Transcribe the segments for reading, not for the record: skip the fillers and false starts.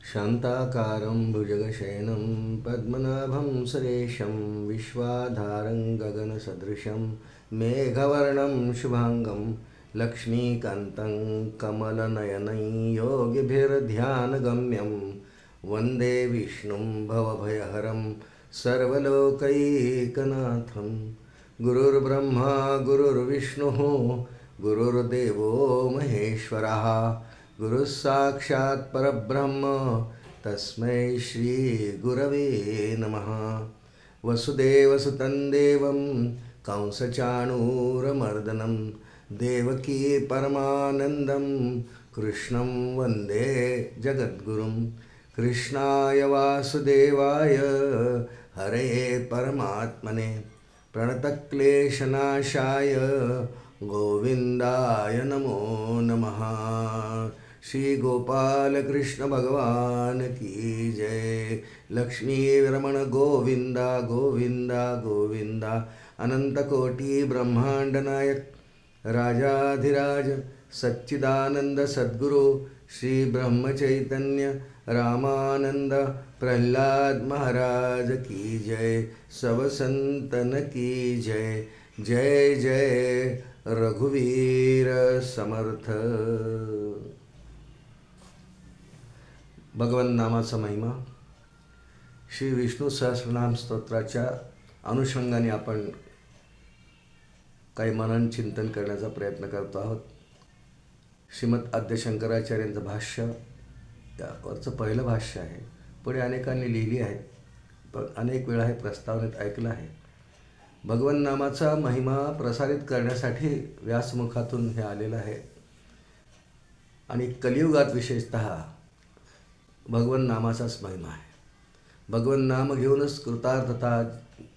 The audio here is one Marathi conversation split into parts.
शान्ताकारं भुजगशयनं पद्मनाभं सुरेशं विश्वाधारं गगनसदृशं मेघवर्णं शुभाङ्गं लक्ष्मीकान्तं कमलनयनं योगिभिर्ध्यानगम्यं वन्दे विष्णुं भवभयहरं सर्वलोकैकनाथं। गुरुर्ब्रह्मा गुरुर्विष्णुः गुरुर्देवो महेश्वरः गुरुः साक्षात् परब्रह्म तस्मै श्रीगुरवे नमः। वसुदेवसुतं देवं कंसचाणूरमर्दनं देवकी परमानन्दं कृष्णं वन्दे जगद्गुरुं। कृष्णाय वासुदेवाय हरये परमात्मने प्रणतक्लेशनाशाय गोविन्दाय नमो नमः। श्री गोपाल कृष्ण भगवान की जय। लक्ष्मी रमण गोविंदा गोविंदा गोविंदा। अनंतकोटी ब्रह्मांड नायक राजाधिराज सच्चिदानंद सद्गुरु श्री ब्रह्मचैतन्य रामानंद प्रह्लाद महाराज की जय। सब संतन की जय। जय जय रघुवीर समर्थ। भगवन नामाचा महिमा श्री विष्णू सहस्रनाम स्तोत्राच्या अनुषंगाने आपण काही मनन चिंतन करण्याचा प्रयत्न करतो आहोत। श्रीमद आद्य शंकराचार्यांचं भाष्य यावरचं पहिलं भाष्य आहे। पुढे अनेकांनी लिहिली आहेत, पण अनेक वेळा हे प्रस्तावनेत ऐकलं आहे। भगवन नामाचा महिमा प्रसारित करण्यासाठी व्यासमुखातून हे आलेलं आहे आणि कलियुगात विशेषतः भगवन नामाचाच महिमा आहे। भगवन नाम घेऊनच कृतार्थता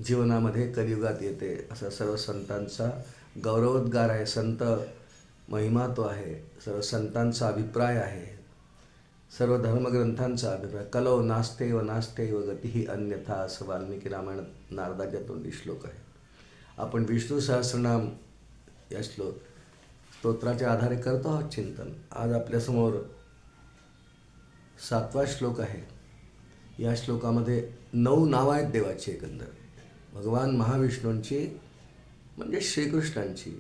जीवनामध्ये कलियुगात येते असा सर्व संतांचा गौरवोद्गार आहे। संत महिमा तो आहे, सर्व संतांचा अभिप्राय आहे, सर्व धर्मग्रंथांचा अभिप्राय। कलो नास्ते व नास्ते व गतिही अन्यथा असं वाल्मिकी रामायणात नारदाच्या तोंडी श्लोक आहे। आपण विष्णू सहस्रनाम या स्तोत्राच्या आधारे करतो आहोत चिंतन। आज आपल्यासमोर 7वा श्लोक आहे। या श्लोकामध्ये 9 नावं आहेत देवाची एकंदर। भगवान महाविष्णूंची म्हणजे श्रीकृष्णांची,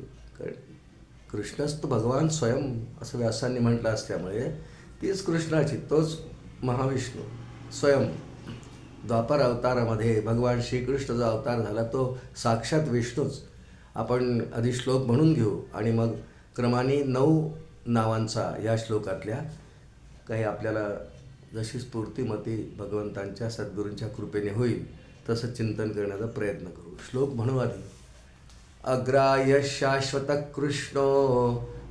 कृष्णच तो भगवान स्वयं असं व्यासांनी म्हटलं असल्यामुळे तीच कृष्णाची, तोच महाविष्णू स्वयं। द्वापर अवतारामध्ये भगवान श्रीकृष्ण जो अवतार झाला तो साक्षात विष्णूच। आपण आधी श्लोक म्हणून घेऊ आणि मग क्रमाने 9 नावांचा या श्लोकातल्या काही आपल्याला जशी स्फूर्तिमती भगवंतांच्या सद्गुरूंच्या कृपेने होईल तसं चिंतन करण्याचा प्रयत्न करू। श्लोक म्हणू आधी। अग्राह्य शाश्वत कृष्णो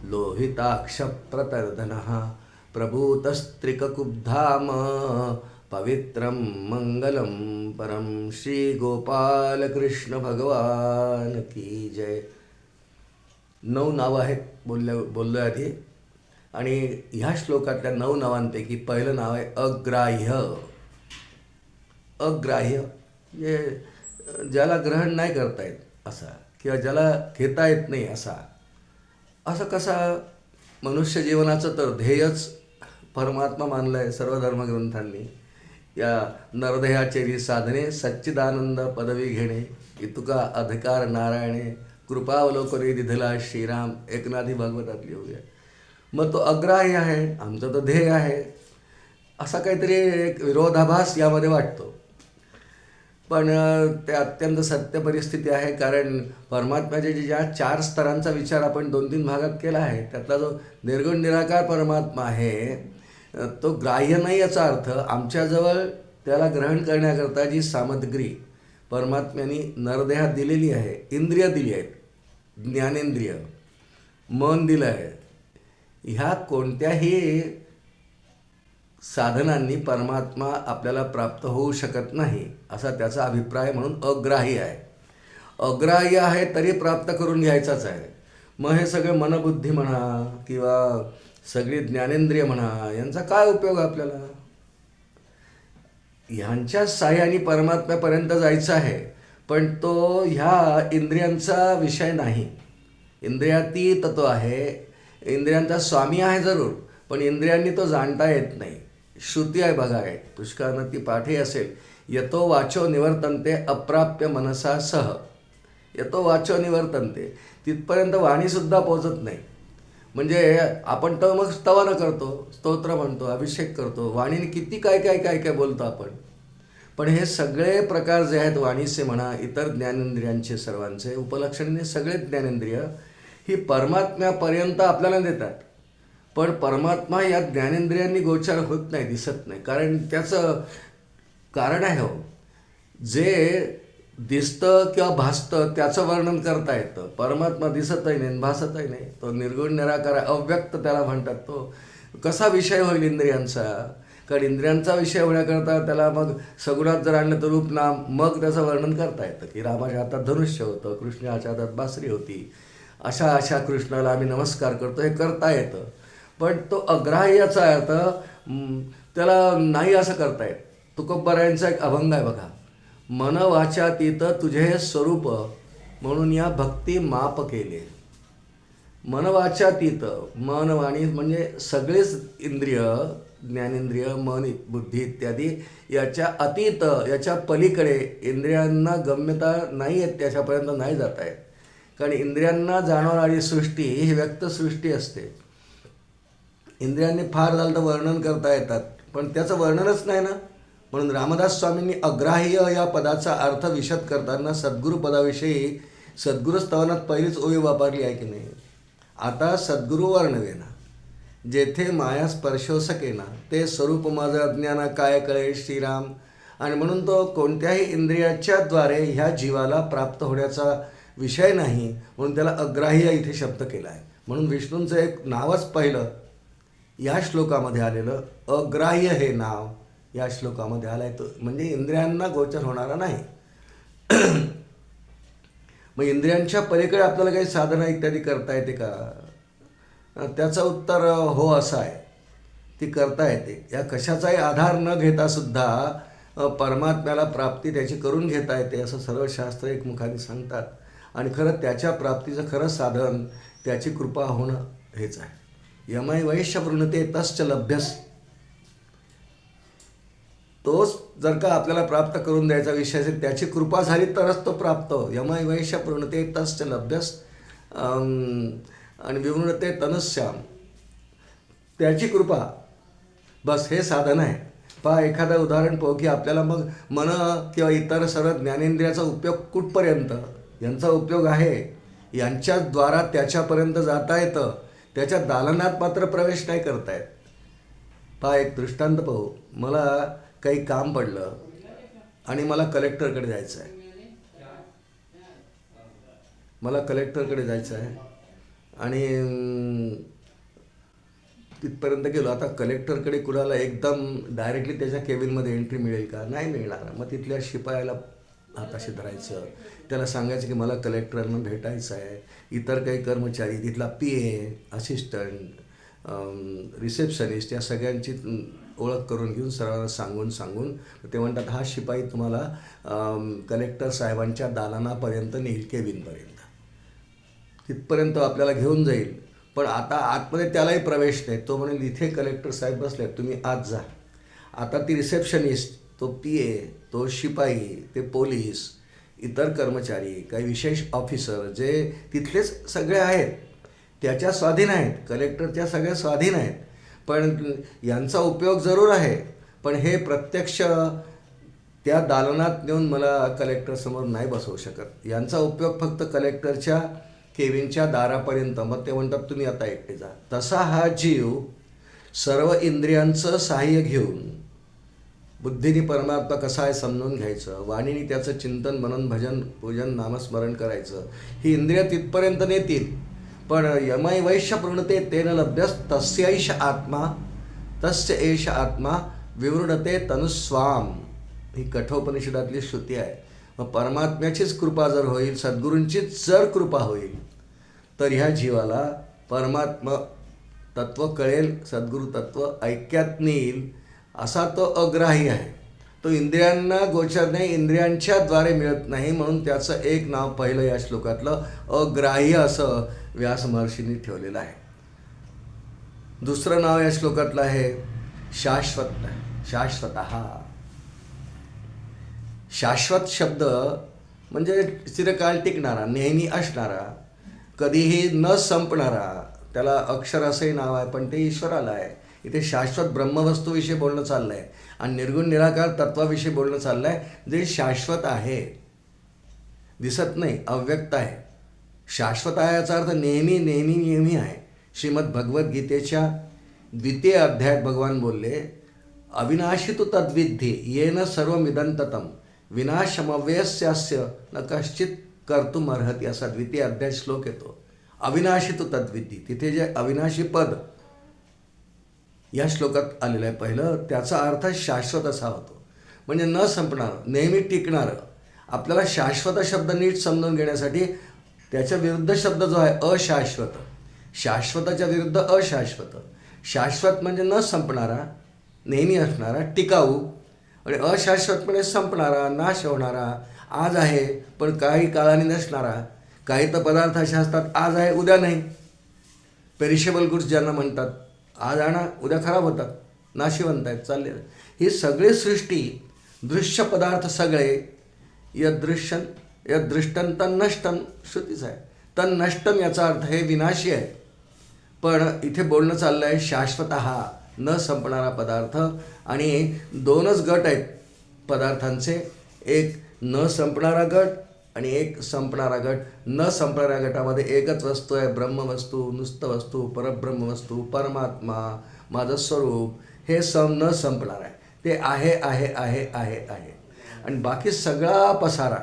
लोहिताक्ष प्रतर्दनः प्रभूतस्त्रिककुब्धाम पवित्रं मंगलम परम। श्री गोपाल कृष्ण भगवान की जय। 9 नावं आहेत बोललो आधी आणि ह्या श्लोकातल्या 9 नावांपैकी पहिलं नाव आहे अग्राह्य। अग्राह्य म्हणजे ज्याला ग्रहण नाही करता येत असा, किंवा ज्याला घेता येत नाही असा। असं कसा? मनुष्य जीवनाचं तर ध्येयच परमात्मा मानलं आहे सर्व धर्मग्रंथांनी। या नरदेहाचेरी साधने सच्चिदानंद पदवी घेणे, इतुका अधिकार नारायणे कृपावलोकने दिधला श्रीराम एकनाथी भागवतातली होऊया। मग तो अग्राह्य आहे, आमचं तर ध्येय आहे, असा काहीतरी एक विरोधाभास यामध्ये वाटतो। पण ते अत्यंत सत्य परिस्थिती आहे, कारण परमात्म्याच्या ज्या 4 स्तरांचा विचार आपण 2-3 भागात केला आहे त्यातला जो निर्गुण निराकार परमात्मा आहे तो ग्राह्य नाही याचा अर्थ आमच्याजवळ त्याला ग्रहण करण्याकरता जी सामग्री परमात्म्याने नरदेहात दिलेली आहे, इंद्रिय दिली आहेत, ज्ञानेंद्रिय, मन दिलं आहे, ह्या कोणत्याही साधनांनी परमात्मा आपल्याला प्राप्त होऊ शकत नाही असा त्याचा अभिप्राय, म्हणून अग्राह्य आहे। अग्राह्य आहे तरी प्राप्त करून घ्यायचाच आहे। मग हे सगळे मनबुद्धी म्हणा किंवा सगळी ज्ञानेंद्रिय म्हणा यांचा काय उपयोग आपल्याला? ह्यांच्या साह्याने परमात्म्यापर्यंत जायचं आहे, पण तो ह्या इंद्रियांचा विषय नाही। इंद्रियातीत तो आहे, इंद्रियांचा स्वामी आहे जरूर, पण इंद्रियांनी तो जाणता येत नाही। श्रुती आहे बघा आहे, पुष्कळानं ती पाठही असेल. यतो वाचो निवर्तन्ते अप्राप्य मनसा सह. यतो वाचो निवर्तन्ते, तिथपर्यंत वाणीसुद्धा पोचत नाही. म्हणजे आपण तर मग स्तवन करतो, स्तोत्र म्हणतो, अभिषेक करतो, वाणीने किती काय काय काय काय बोलतो आपण. पण हे सगळे प्रकार जे आहेत वाणीचे म्हणा, इतर ज्ञानेंद्रियांचे, सर्वांचे उपलक्षणीने सगळे ज्ञानेंद्रिय ही परमात्म्यापर्यंत आपल्याला देतात. पण परमात्मा या ज्ञानेंद्रियांनी गोचर होत नाही, दिसत नाही. कारण त्याचं कारण आहे हो, जे दिसतं किंवा भासतं त्याचं वर्णन करता येतं. परमात्मा दिसतही नाही, भासतही नाही. तो निर्गुण निराकार अव्यक्त त्याला म्हणतात. तो कसा विषय होईल इंद्रियांचा? कारण इंद्रियांचा विषय होण्याकरता त्याला मग सगुणात जर आणलं तर रूप नाम, मग त्याचं वर्णन करता येतं की रामाच्या हातात धनुष्य होतं, कृष्णाच्या हातात बासरी होती, अशा अशा कृष्णाला आम्ही नमस्कार करतो, हे करता येतं. पण तो अग्राह्याचा अर्थ त्याला नाही असं करता येत. तुकोबरायांचा एक अभंग आहे बघा, मन वाचातीत तुझे स्वरूप म्हणून या भक्ती माप केले. मन वाचातीत, मन वाणी म्हणजे सगळेच इंद्रिय, ज्ञानेंद्रिय, मन, बुद्धी इत्यादी याच्या अतीत, याच्या पलीकडे इंद्रियांना गम्यता नाही आहेत, त्याच्यापर्यंत नाही जाता येत. कारण इंद्रियांना जाणवणारी सृष्टी ही व्यक्त सृष्टी असते. इंद्रियांनी फार झालं तर वर्णन करता येतात, पण त्याचं वर्णनच नाही ना. म्हणून रामदास स्वामींनी अग्राह्य या पदाचा अर्थ विशद करताना सद्गुरू पदाविषयी सद्गुरू स्तवनात पहिलीच ओवी वापरली आहे की नाही. आता सद्गुरू वर्णवेना जेथे माया स्पर्शो सकेना, ते स्वरूप माझं अज्ञाना काय कळे श्रीराम. आणि म्हणून तो कोणत्याही इंद्रियाच्या द्वारे ह्या जीवाला प्राप्त होण्याचा विषय नाही, म्हणून त्याला अग्राह्य इथे शब्द केला आहे. म्हणून विष्णूंचं एक नावच पहिलं या श्लोकामध्ये आलेलं, अग्राह्य हे नाव या श्लोकामध्ये आलं आहे. तो म्हणजे इंद्रियांना गोचर होणारा नाही. मग इंद्रियांच्या पलीकडे आपल्याला काही साधना इत्यादी करता येते का? त्याचं उत्तर हो असं आहे, ती करता येते. या कशाचाही आधार न घेता सुद्धा परमात्म्याला प्राप्ती त्याची करून घेता येते, असं सर्व शास्त्र एकमुखाने सांगतात. आणि खरं त्याच्या प्राप्तीचं खरं साधन त्याची कृपा होणं हेच आहे. यमय वैश्य वृणते तश्च लभ्यस. तोच जर का आपल्याला प्राप्त करून द्यायचा विषय असेल, त्याची कृपा झाली तरच तो प्राप्त. यमय वैश्य वृणते तश्च लभ्यस आणि विवृणते तनुश्याम, त्याची कृपा, बस हे साधन आहे. पहा एखादं उदाहरण पाहू की आपल्याला मग मन किंवा इतर सर्व ज्ञानेंद्रियाचा उपयोग कुठपर्यंत, यांचा उपयोग आहे, यांच्याद्वारा त्याच्यापर्यंत जाता येतं, त्याच्या दालनात मात्र प्रवेश नाही करता येत. पहा एक दृष्टांत पाहू. मला काही काम पडलं आणि मला कलेक्टरकडे जायचं आहे. आणि तिथपर्यंत गेलो. आता कलेक्टरकडे कुणाला एकदम डायरेक्टली त्याच्या केबिनमध्ये एंट्री मिळेल का? नाही मिळणार. मग तिथल्या शिपायाला हाताशी धरायचं, त्याला सांगायचं की मला कलेक्टरांना भेटायचं आहे. इतर काही कर्मचारी, तिथला PA, असिस्टंट, रिसेप्शनिस्ट या सगळ्यांची ओळख करून घेऊन सर्वांना सांगून ते म्हणतात हा शिपाई तुम्हाला कलेक्टर साहेबांच्या दालनापर्यंत नेईल, केबिनपर्यंत. तिथपर्यंत आपल्याला घेऊन जाईल. पण आता आतमध्ये त्यालाही प्रवेश नाही. तो म्हणेल इथे कलेक्टर साहेब बसले, तुम्ही आत जा. आता ती रिसेप्शनिस्ट, तो PA, तो शिपाई, ते पोलीस, इतर कर्मचारी, काही विशेष ऑफिसर जे तिथलेच सगळे आहेत, त्याच्या स्वाधीन आहेत, कलेक्टरच्या सगळ्या स्वाधीन आहेत. पण यांचा उपयोग जरूर आहे, पण हे प्रत्यक्ष त्या दालनात नेऊन मला कलेक्टरसमोर नाही बसवू शकत. यांचा उपयोग फक्त कलेक्टरच्या केबिनच्या दारापर्यंत. मग ते म्हणतात तुम्ही आता एकटे जा. तसा हा जीव सर्व इंद्रियांचं सहाय्य घेऊन बुद्धीने परमात्मा कसा आहे समजून घ्यायचं, वाणीने त्याचं चिंतन, मनन, भजन, पूजन, नामस्मरण करायचं, ही इंद्रिय तिथपर्यंत नेतील. पण यमय वैश्य वृणते तेन लभ्यस तस्यैष आत्मा, तस्य एष आत्मा विवृणते तनुस्वाम. ही कठोपनिषदातली श्रुती आहे. मग परमात्म्याचीच कृपा जर होईल, सद्गुरूंचीच जर कृपा होईल, तर ह्या जीवाला परमात्मा तत्त्व कळेल, सद्गुरू तत्त्व ऐक्यात नेईल. असा तो अग्राही आहे. तो इंद्रियांना गोचर नाही, इंद्रियांच्या द्वारे मिळत नाही. म्हणून त्याचं एक नाव पहिलं या श्लोकातलं अग्राह्य असं व्यास महर्षींनी ठेवलेलं आहे. दुसरं नाव या श्लोकातलं आहे शाश्वत शाश्वतः. शाश्वत शब्द म्हणजे चिरकाल टिकणारा, नेहमी असणारा, कधीही न संपणारा. त्याला अक्षर असंही नाव आहे, पण ते ईश्वराला आहे. इथे शाश्वत ब्रह्मवस्तूविषयी बोलणं चाललं आहे आणि निर्गुण निराकार तत्वाविषयी बोलणं चाललं आहे, जे शाश्वत आहे, दिसत नाही, अव्यक्त आहे. शाश्वत आहे याचा अर्थ नेहमी नेहमी नेहमी आहे. श्रीमद भगवद्गीतेच्या 2 अध्यायात भगवान बोलले, अविनाशी तु तद्विद्धी येन सर्वमिदंततम विनाशमव्ययस्यास्य न कश्चित कर्तुमर्हति, असा 2 अध्याय श्लोक येतो. अविनाशी तु तद्विद्धी, तिथे जे अविनाशी पद या श्लोकात आलेलं आहे पहिलं, त्याचा अर्थ शाश्वत असा होतो, म्हणजे न संपणारं, नेहमी टिकणारं. आपल्याला शाश्वत शब्द नीट समजून घेण्यासाठी त्याच्या विरुद्ध शब्द जो आहे अशाश्वत, शाश्वताच्या विरुद्ध अशाश्वत. शाश्वत म्हणजे न संपणारा, नेहमी असणारा, टिकाऊ, आणि अशाश्वत म्हणजे संपणारा, नाश होणारा, आज आहे पण काही काळाने नसणारा. काही तर पदार्थ असे असतात, आज आहे उद्या नाही. पेरिशेबल गुड्स ज्यांना म्हणतात, आज आणा उद्या खराब होतात, नाशिवंत आहेत, चालले. ही सगळी सृष्टी, दृश्य पदार्थ सगळे, यदृश्यन यदृष्टन तन्नष्टम श्रुतीच आहे. तन्नष्टम याचा अर्थ हे विनाशी आहे, पण इथे बोलणं चाललं आहे शाश्वत हा, न संपणारा पदार्थ. आणि 2च गट आहेत पदार्थांचे, एक न संपणारा गट आणि एक संपणारा गट. न संपणाऱ्या गटामध्ये एकच वस्तू आहे, ब्रह्मवस्तू, नुसतं वस्तू, परब्रह्मवस्तू, परमात्मा, माझं स्वरूप. हे न संपणार आहे, ते आहे आहे आहे आहे आहे. आणि बाकी सगळा पसारा,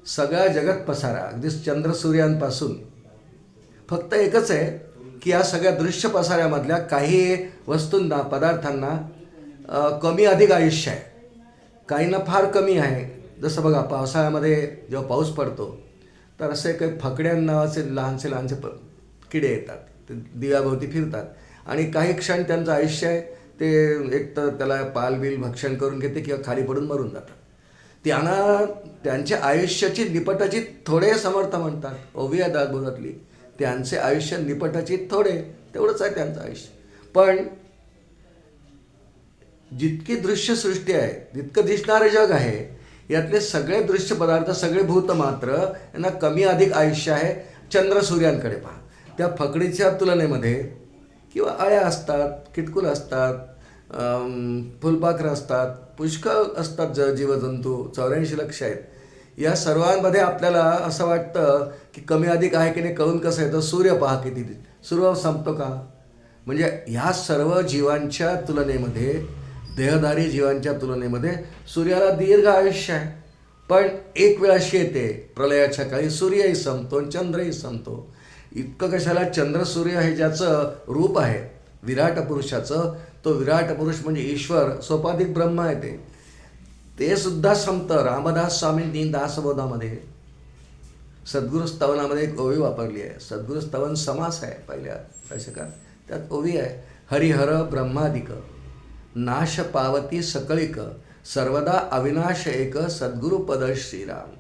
सगळा जगत पसारा, अगदी चंद्र सूर्यांपासून फक्त एकच आहे की या सगळ्या दृश्य पसाऱ्यामधल्या काही वस्तूंना, पदार्थांना कमी अधिक आयुष्य आहे, काहींना फार कमी आहे. जसं बघा, पावसाळ्यामध्ये जेव्हा पाऊस पडतो तर असे काही फकड्या नावाचे लहानसे लहानसे किडे येतात, ते दिव्याभोवती फिरतात आणि काही क्षण त्यांचं आयुष्य आहे, ते एक तर त्याला पालबिल भक्षण करून घेते किंवा खाली पडून मरून जातात. त्यांना त्यांच्या आयुष्याची निपटाची थोडे समर्थ म्हणतात, ओवी आहे दासबोधातली, त्यांचे आयुष्य निपटाची थोडे, तेवढंच आहे त्यांचं आयुष्य. पण जितकी दृश्यसृष्टी आहे, जितकं दिसणारं जग आहे, यातले सगळे दृश्य पदार्थ, सगळे भूत मात्र यांना कमी अधिक आयुष्य आहे. चंद्र सूर्यांकडे पहा, त्या फकडीच्या तुलनेमध्ये किंवा अळ्या असतात, किटकुल असतात, फुलपाखरं असतात, पुष्कळ असतात जीवजंतू, 84 लक्ष आहेत. या सर्वांमध्ये आपल्याला असं वाटतं की कमी अधिक आहे की नाही कळून कसं येतं. सूर्य पहा किती, सूर्य संपतो का? म्हणजे ह्या सर्व जीवांच्या तुलनेमध्ये, देहधारी जीवांच्या तुलनेमध्ये सूर्याला दीर्घ आयुष्य आहे. पण एक वेळ अशी येते प्रलयाच्या काळी, सूर्यही संपतो आणि चंद्रही संपतो. इतकं कशाला, चंद्र सूर्य हे ज्याचं रूप आहे विराट पुरुषाचं, तो विराट पुरुष म्हणजे ईश्वर, सोपाधिक ब्रह्म आहे, ते सुद्धा संपतं. रामदास स्वामींनी दासबोधामध्ये सद्गुरु स्तवनामध्ये एक ओवी वापरली आहे. सद्गुरु स्तवन समास आहे पहिल्या दशकात, त्यात ओवी आहे, हरिहर ब्रह्मादिक नाश पावती सकळिक सर्वदा अविनाश एक सद्गुरुपद श्रीराम.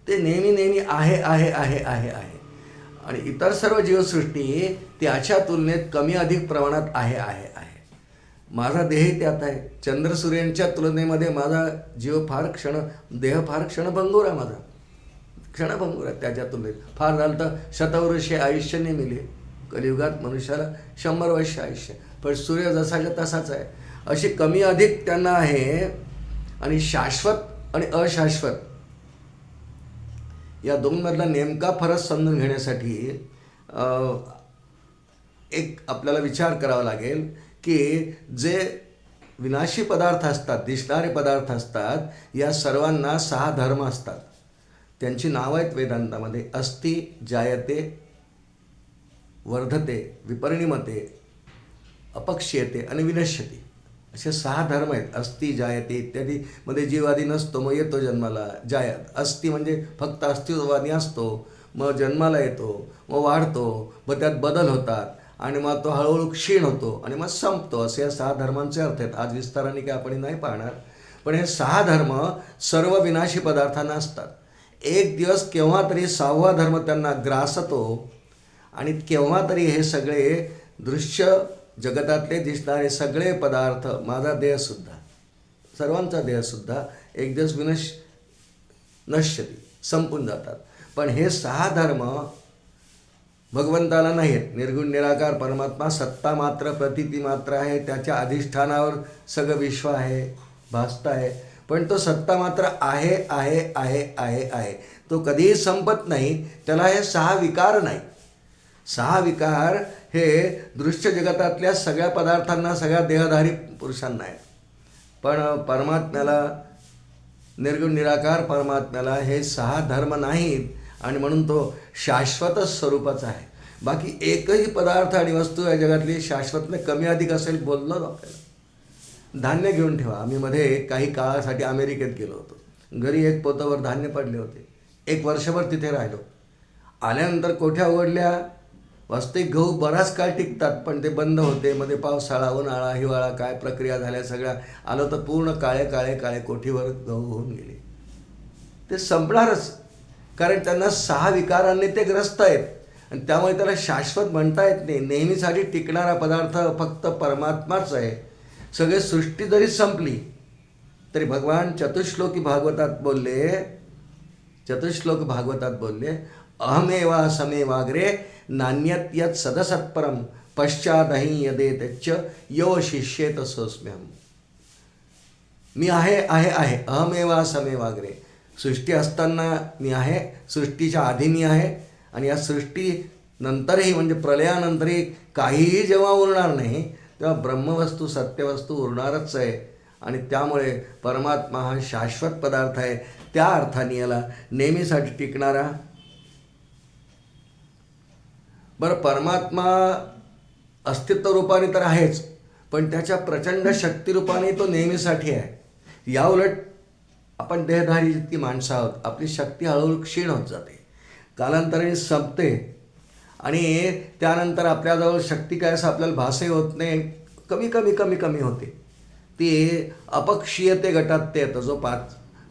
ते नेहमी नेहमी आहे आहे आहे आहे आहे. आणि इतर सर्व जीवसृष्टी त्याच्या तुलनेत कमी अधिक प्रमाणात आहे आहे आहे. माझा देह त्यात आहे. चंद्र सूर्यांच्या तुलनेमध्ये माझा जीव फार देह फार क्षणभंगूर आहे, माझा क्षणभंगूर आहे त्याच्या तुलनेत. फार झालं तर शतवर्षे आयुष्य नाही मिळे, कलियुगात मनुष्याला 100 वर्ष आयुष्य, पण सूर्य जसाच्या तसाच आहे. अशी कमी अधिक त्यांना आहे. आणि शाश्वत आणि अशाश्वत या दोनमधला नेमका फरक समजून घेण्यासाठी एक आपल्याला विचार करावा लागेल की जे विनाशी पदार्थ असतात, दिसणारे पदार्थ असतात, या सर्वांना 6 धर्म असतात. त्यांची नावं आहेत वेदांतामध्ये, अस्ति, जायते, वर्धते, विपरिणीमते, अपक्ष्यते आणि विनश्यते, असे 6 धर्म आहेत. अस्ति, जायते इत्यादी मध्ये जीव आधी नसतो, मग येतो जन्माला. अस्ति म्हणजे फक्त अस्तित्ववादी असतो, मग जन्माला येतो, मग वाढतो, मग त्यात बदल होतात आणि मग तो हळूहळू क्षीण होतो आणि मग संपतो. असे या 6 धर्मांचे अर्थ आहेत. आज विस्ताराने काय आपण नाही पाहणार, पण हे 6 धर्म सर्व विनाशी पदार्थांना असतात. एक दिवस केव्हा तरी 6वा धर्म त्यांना ग्रासतो आणि केव्हा तरी हे सगळे दृश्य जगतातले दिसणारे सगळे पदार्थ, माझा देहसुद्धा, सर्वांचा देहसुद्धा एक दिवस नश्यती, संपून जातात. पण हे 6 धर्म भगवंताला नाही आहेत. निर्गुण निराकार परमात्मा सत्ता मात्र, प्रतीती मात्र आहे. त्याच्या अधिष्ठानावर सगळं विश्व आहे, भासत आहे. पण तो सत्ता मात्र आहे आहे आहे आहे आहे. तो कधीही संपत नाही. त्याला हे 6 विकार नाही. 6 विकार हे दृश्य जगतातल्या सगळ्या पदार्थांना, सगळ्या देहधारी पुरुषांना आहेत. पण परमात्म्याला, निर्गुण निराकार परमात्म्याला हे 6 धर्म नाहीत आणि म्हणून तो शाश्वत स्वरूपाचा आहे. बाकी एकही पदार्थ आणि वस्तू या जगातली शाश्वत नाही. कमी अधिक असेल बोललो आपल्याला. धान्य घेऊन ठेवा. आम्ही मध्ये काही काळासाठी अमेरिकेत गेलो होतो. घरी 1 पोतावर धान्य पडले होते. 1 वर्षभर तिथे राहिलो. आल्यानंतर कोठ्या उघडल्या, वास्तविक गहू बराच काळ टिकतात, पण ते बंद होते. मध्ये पावसाळा, उन्हाळा, हिवाळा, काय प्रक्रिया झाल्या सगळ्या, आलो तर पूर्ण काळे काळे काळे कोठीवर गहू होऊन गेले. ते संपणारच, कारण त्यांना 6 विकारांनी ते ग्रस्त आहेत आणि त्यामुळे त्याला शाश्वत म्हणता येत नाही. नेहमीसाठी टिकणारा पदार्थ फक्त परमात्माच आहे. सगळे सृष्टी जरी संपली तरी भगवान चतुश्लोकी भागवतात बोलले, अहमेवा समेवाग्रे नान्यत यत् सदसत्परम पश्चादहि यदेतच्च यो शिष्येत सोऽस्म्यहम्. मी आहे आहे आहे, अहमेवा समेवाग्रे. सृष्टी असताना मी आहे, सृष्टीच्या आधी मी आहे आणि या सृष्टीनंतरही म्हणजे प्रलयानंतरही काहीही जेव्हा उरणार नाही तेव्हा ब्रह्मवस्तू, सत्यवस्तू उरणारच आहे. आणि त्यामुळे परमात्मा हा शाश्वत पदार्थ आहे. त्या अर्थाने याला नेहमीसाठी टिकणारा. बरं, परमात्मा अस्तित्व रूपाने तर आहेच, पण त्याच्या प्रचंड शक्तिरूपाने तो नेहमीसाठी आहे. याउलट आपण देहधारी जितकी माणसं आहोत, आपली शक्ती हळूहळू क्षीण होत जाते, कालांतराने संपते आणि त्यानंतर आपल्याजवळ शक्ती काय असं आपल्याला भासही होत नाही, कमी कमी कमी कमी होते. ती अपक्षीयते गटात ते येतं. जो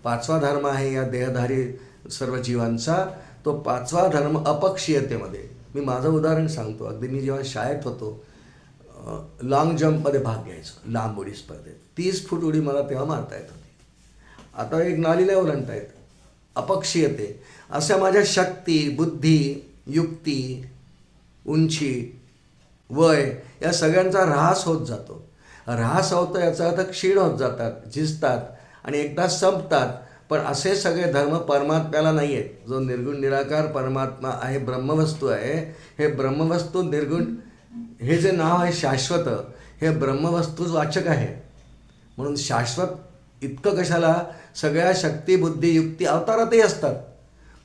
पाचवा धर्म आहे या देहधारी सर्व जीवांचा, तो 5वा धर्म अपक्षीयतेमध्ये. मी माझं उदाहरण सांगतो. अगदी मी जेव्हा शाळेत होतो, लाँग जम्पमध्ये भाग घ्यायचो, लांब उडी स्पर्धेत. 30 फूट उडी मला तेव्हा मारता येत होती. आता एक नाली नाही ओलांडता येत. अपक्षीयते. अशा माझ्या शक्ती, बुद्धी, युक्ती, उंची, वय या सगळ्यांचा ऱ्हास होत जातो. ऱ्हास होतो याचा अर्थ क्षीण होत जातात, झिजतात आणि एकदा संपतात. पण असे सगळे धर्म परमात्म्याला नाही आहेत. जो निर्गुण निराकार परमात्मा आहे, ब्रह्मवस्तू आहे, हे ब्रह्मवस्तू निर्गुण, हे जे नाव आहे शाश्वत, हे ब्रह्मवस्तूच वाचक आहे. म्हणून शाश्वत इतकं कशाला, सगळ्या शक्ती, बुद्धी, युक्ती अवतारातही असतात,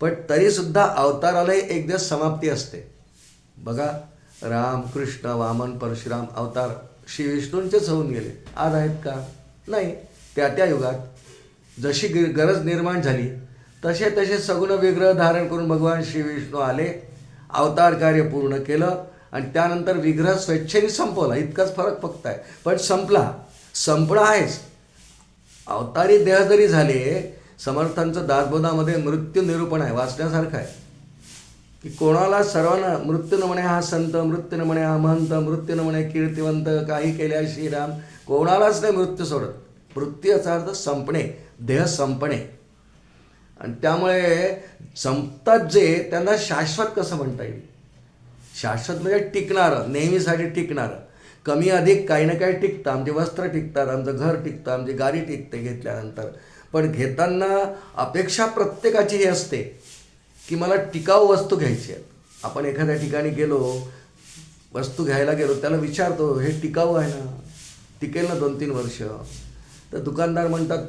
पण तरीसुद्धा अवतारालाही एक दिवस समाप्ती असते. बघा, राम, कृष्ण, वामन, परशुराम अवतार श्री विष्णूंचेच होऊन गेले. आज आहेत का? नाही. त्या युगात जशी गरज निर्माण झाली तसे तसे सगुण विग्रह धारण करून भगवान श्री विष्णू आले, अवतार कार्य पूर्ण केलं आणि त्यानंतर विग्रह स्वेच्छेने संपवला. इतकाच फरक फक्त आहे. पण संपणं आहेच. अवतारी देह जरी झाले, समर्थांचं दासबोधामध्ये मृत्यू निरूपण आहे, वाचण्यासारखं आहे की कोणाला, सर्वांना मृत्यू न म्हणे हा संत, मृत्यू न म्हणे हा महंत, मृत्यू न म्हणे कीर्तिवंत, काही केल्या श्रीराम, कोणालाच नाही मृत्यू सोडत. मृत्यू याचा अर्थ संपणे, देह संपणे. आणि त्यामुळे संपतात जे, त्यांना शाश्वत कसं म्हणता येईल? शाश्वत म्हणजे टिकणारं, नेहमीसाठी टिकणारं. कमी अधिक काही ना काही टिकतं. आमचे वस्त्र टिकतात, आमचं घर टिकतं, आमची गाडी टिकते घेतल्यानंतर. पण घेताना अपेक्षा प्रत्येकाची ही असते की मला टिकाऊ वस्तू घ्यायची आहेत. आपण एखाद्या ठिकाणी गेलो, वस्तू घ्यायला गेलो, त्याला विचारतो हे टिकाऊ आहे ना, टिकेल ना 2-3 वर्ष? तर दुकानदार म्हणतात,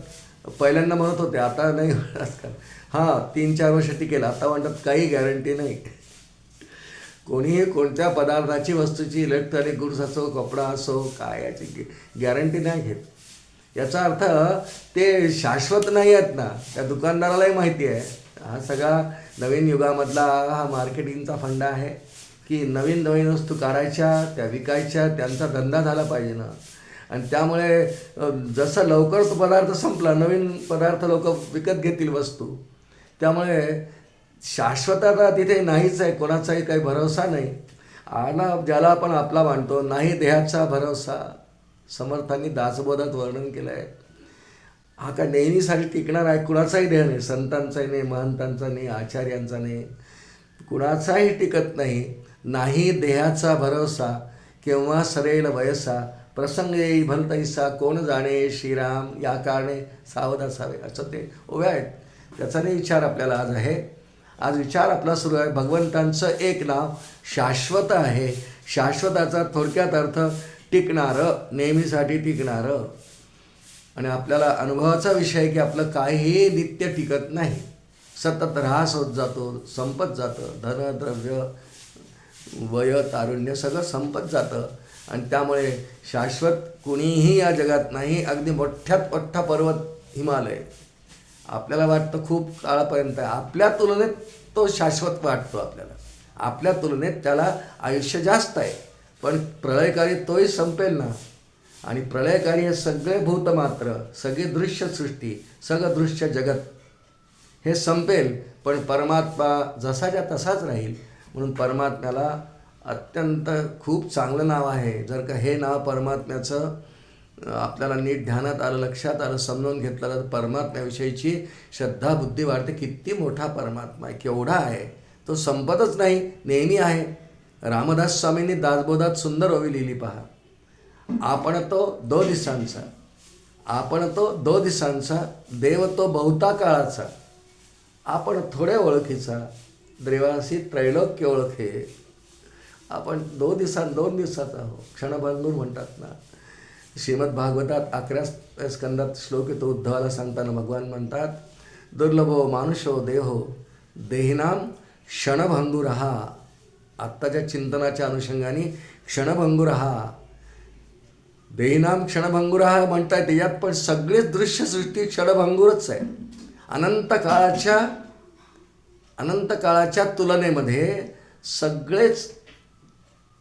पहिल्यांदा म्हणत होते, आता नाही आजकाल, हां 3-4 वर्ष टिकेल. आता म्हणतात काही गॅरंटी नाही. कोणीही कोणत्या पदार्थाची, वस्तूची, इलेक्ट्रॉनिक गुड्स असो, कपडा असो, काय याची गॅरंटी नाही घेत. याचा अर्थ ते शाश्वत नाही आहेत ना. त्या दुकानदारालाही माहिती आहे. हा सगळा नवीन युगामधला हा मार्केटिंगचा फंडा आहे की नवीन नवीन वस्तू काढायच्या, त्या विकायच्या, त्यांचा धंदा झाला पाहिजे ना. आणि त्यामुळे जसं लवकर तो पदार्थ संपला, नवीन पदार्थ लोक विकत घेतील वस्तू. त्यामुळे शाश्वतता तिथे नाहीच आहे. कोणाचाही काही भरोसा नाही. ज्याला आपण आपला मानतो, नाही देहाचा भरोसा. समर्थांनी दासबोधात वर्णन केलं आहे. हा का नेहमीसाठी टिकणार आहे? कुणाचाही देह नाही, संतांचाही नाही, महंतांचा नाही, आचार्यांचा नाही, कुणाचाही टिकत नाही. नाही देहाचा भरोसा, केव्हा सरेल वयसा, प्रसंग येई भलतैसा, कोण जाणे श्रीराम, या कारणे सावध असावे. असं ते ओव्या आहेत. त्याचा नाही विचार आपल्याला आज आहे. आज विचार आपला सुरू आहे. भगवंतांचं एक नाव शाश्वत आहे. शाश्वताचा थोडक्यात अर्थ टिकणारं, नेहमीसाठी टिकणारं. आणि आपल्याला अनुभवाचा विषय आहे की आपलं काहीही नित्य टिकत नाही. सतत ऱ्हास होत जातो, संपत जातं. धन, द्रव्य, वय, तारुण्य सगळं संपत जातं. आणि त्यामुळे शाश्वत कुणीही या जगात नाही. अगदी मोठ्यात मोठा पर्वत हिमालय आपल्याला वाटतं खूप काळापर्यंत आहे. आपल्या तुलनेत तो शाश्वत वाटतो आपल्याला. आपल्या तुलनेत त्याला आयुष्य जास्त आहे. पण प्रलयकारी तोही संपेल ना. आणि प्रलयकारी हे सगळे भूतमात्र, सगळी दृश्यसृष्टी, सगळं दृश्य जगत हे संपेल. पण परमात्मा जसाच्या तसाच राहील. म्हणून परमात्म्याला अत्यंत खूप चांगलं नाव आहे. जर का हे नाव परमात्म्याचं आपल्याला नीट ध्यानात आलं, लक्षात आलं, समजून घेतलं तर परमात्म्याविषयीची श्रद्धा बुद्धी वाढते. किती मोठा परमात्मा आहे, केवढा आहे, तो संपतच नाही, नेहमी आहे. रामदास स्वामींनी दासबोधात सुंदर ओवी लिहिली पहा. आपण तो दो दिसांचा, आपण तो दो दिसांचा, देव तो बहुता काळाचा, आपण थोडे ओळखीचा, देवासी त्रैलोक्य ओळखे. आपण दोन दिवसाचा हो, क्षणभंगूर म्हणतात ना. श्रीमद भागवतात 11 स्कंदात श्लोक येतो. उद्धवाला सांगताना भगवान म्हणतात, दुर्लभो मानुषो देहो देहिनाम क्षणभंगुरः. आत्ताच्या चिंतनाच्या अनुषंगाने क्षणभंगुरः, देहिनाम क्षणभंगुरः म्हणताय. त्याच्यात पण सगळीच दृश्यसृष्टी क्षणभंगूरच आहे. अनंत काळाच्या तुलनेमध्ये सगळेच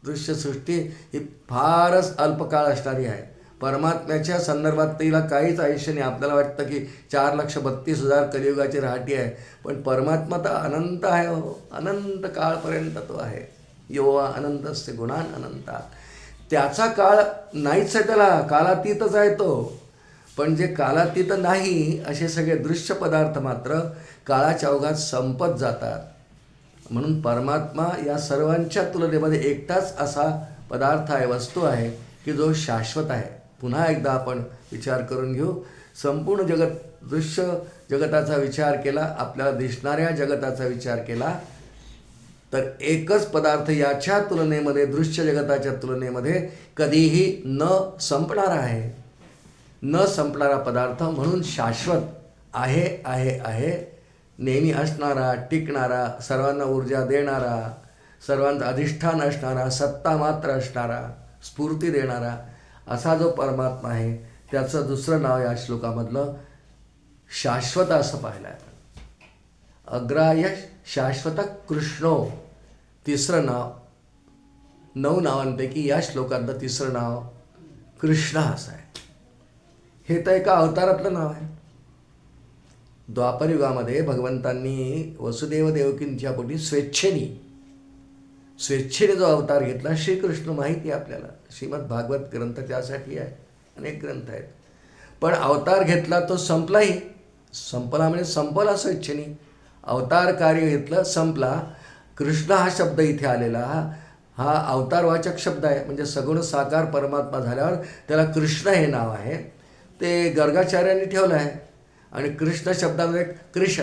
दृश्यसृष्टी ही फारच अल्पकाळ असणारी आहे. परमात्म्याच्या संदर्भात तिला काहीच आयुष्य नाही. आपल्याला वाटतं की 4,32,000 कलियुगाची राहटी आहे. पण परमात्मा तर अनंत आहे हो. अनंत काळपर्यंत तो आहे. यो अनंतस्य गुणान अनंता. त्याचा काळ नाहीच आहे, त्याला कालातीतच आहे तो. पण जे कालातीत नाही असे सगळे दृश्य पदार्थ मात्र काळाच्या ओघात संपत जातात. म्हणून परमात्मा या सर्वांच्या तुलनेमध्ये एकटाच असा पदार्थ आहे, वस्तू आहे की जो शाश्वत आहे. पुन्हा एकदा आपण विचार करून घेऊ. संपूर्ण जगत, दृश्य जगताचा विचार केला, आपल्याला दिसणाऱ्या जगताचा विचार केला तर एकच पदार्थ याच्या तुलनेमध्ये, दृश्य जगताच्या तुलनेमध्ये कधीही न संपणारा आहे. न संपणारा पदार्थ म्हणून शाश्वत आहे, आहे, आहे, नेहमी असणारा, टिकणारा, सर्वांना ऊर्जा देणारा, सर्वांचं अधिष्ठान असणारा, सत्ता मात्र असणारा, स्फूर्ती देणारा असा जो परमात्मा आहे त्याचं दुसरं नाव या श्लोकामधलं शाश्वत असं पाहिलं आहे. अग्राह्य शाश्वत कृष्णो. तिसरं नाव, 9 नावांपैकी या श्लोकातलं तिसरं नाव कृष्ण असं आहे. हे तर एका अवतारातलं नाव आहे. द्वापरयुगामध्ये भगवंतांनी वसुदेव देवकींच्या पोटी स्वेच्छेने जो अवतार घेतला, श्रीकृष्ण माहिती आहे आपल्याला. श्रीमद भागवत ग्रंथ त्यासाठी आहे, अनेक ग्रंथ आहेत. पण अवतार घेतला तो संपलाही. संपला म्हणजे संपला स्वेच्छेने. अवतार कार्य घेतलं, संपला. कृष्ण हा शब्द इथे आलेला हा अवतारवाचक शब्द आहे. म्हणजे सगुण साकार परमात्मा झाल्यावर त्याला कृष्ण हे नाव आहे. ते गर्गाचार्यांनी ठेवलं आहे. आणि कृष्ण शब्दामध्ये क्रिश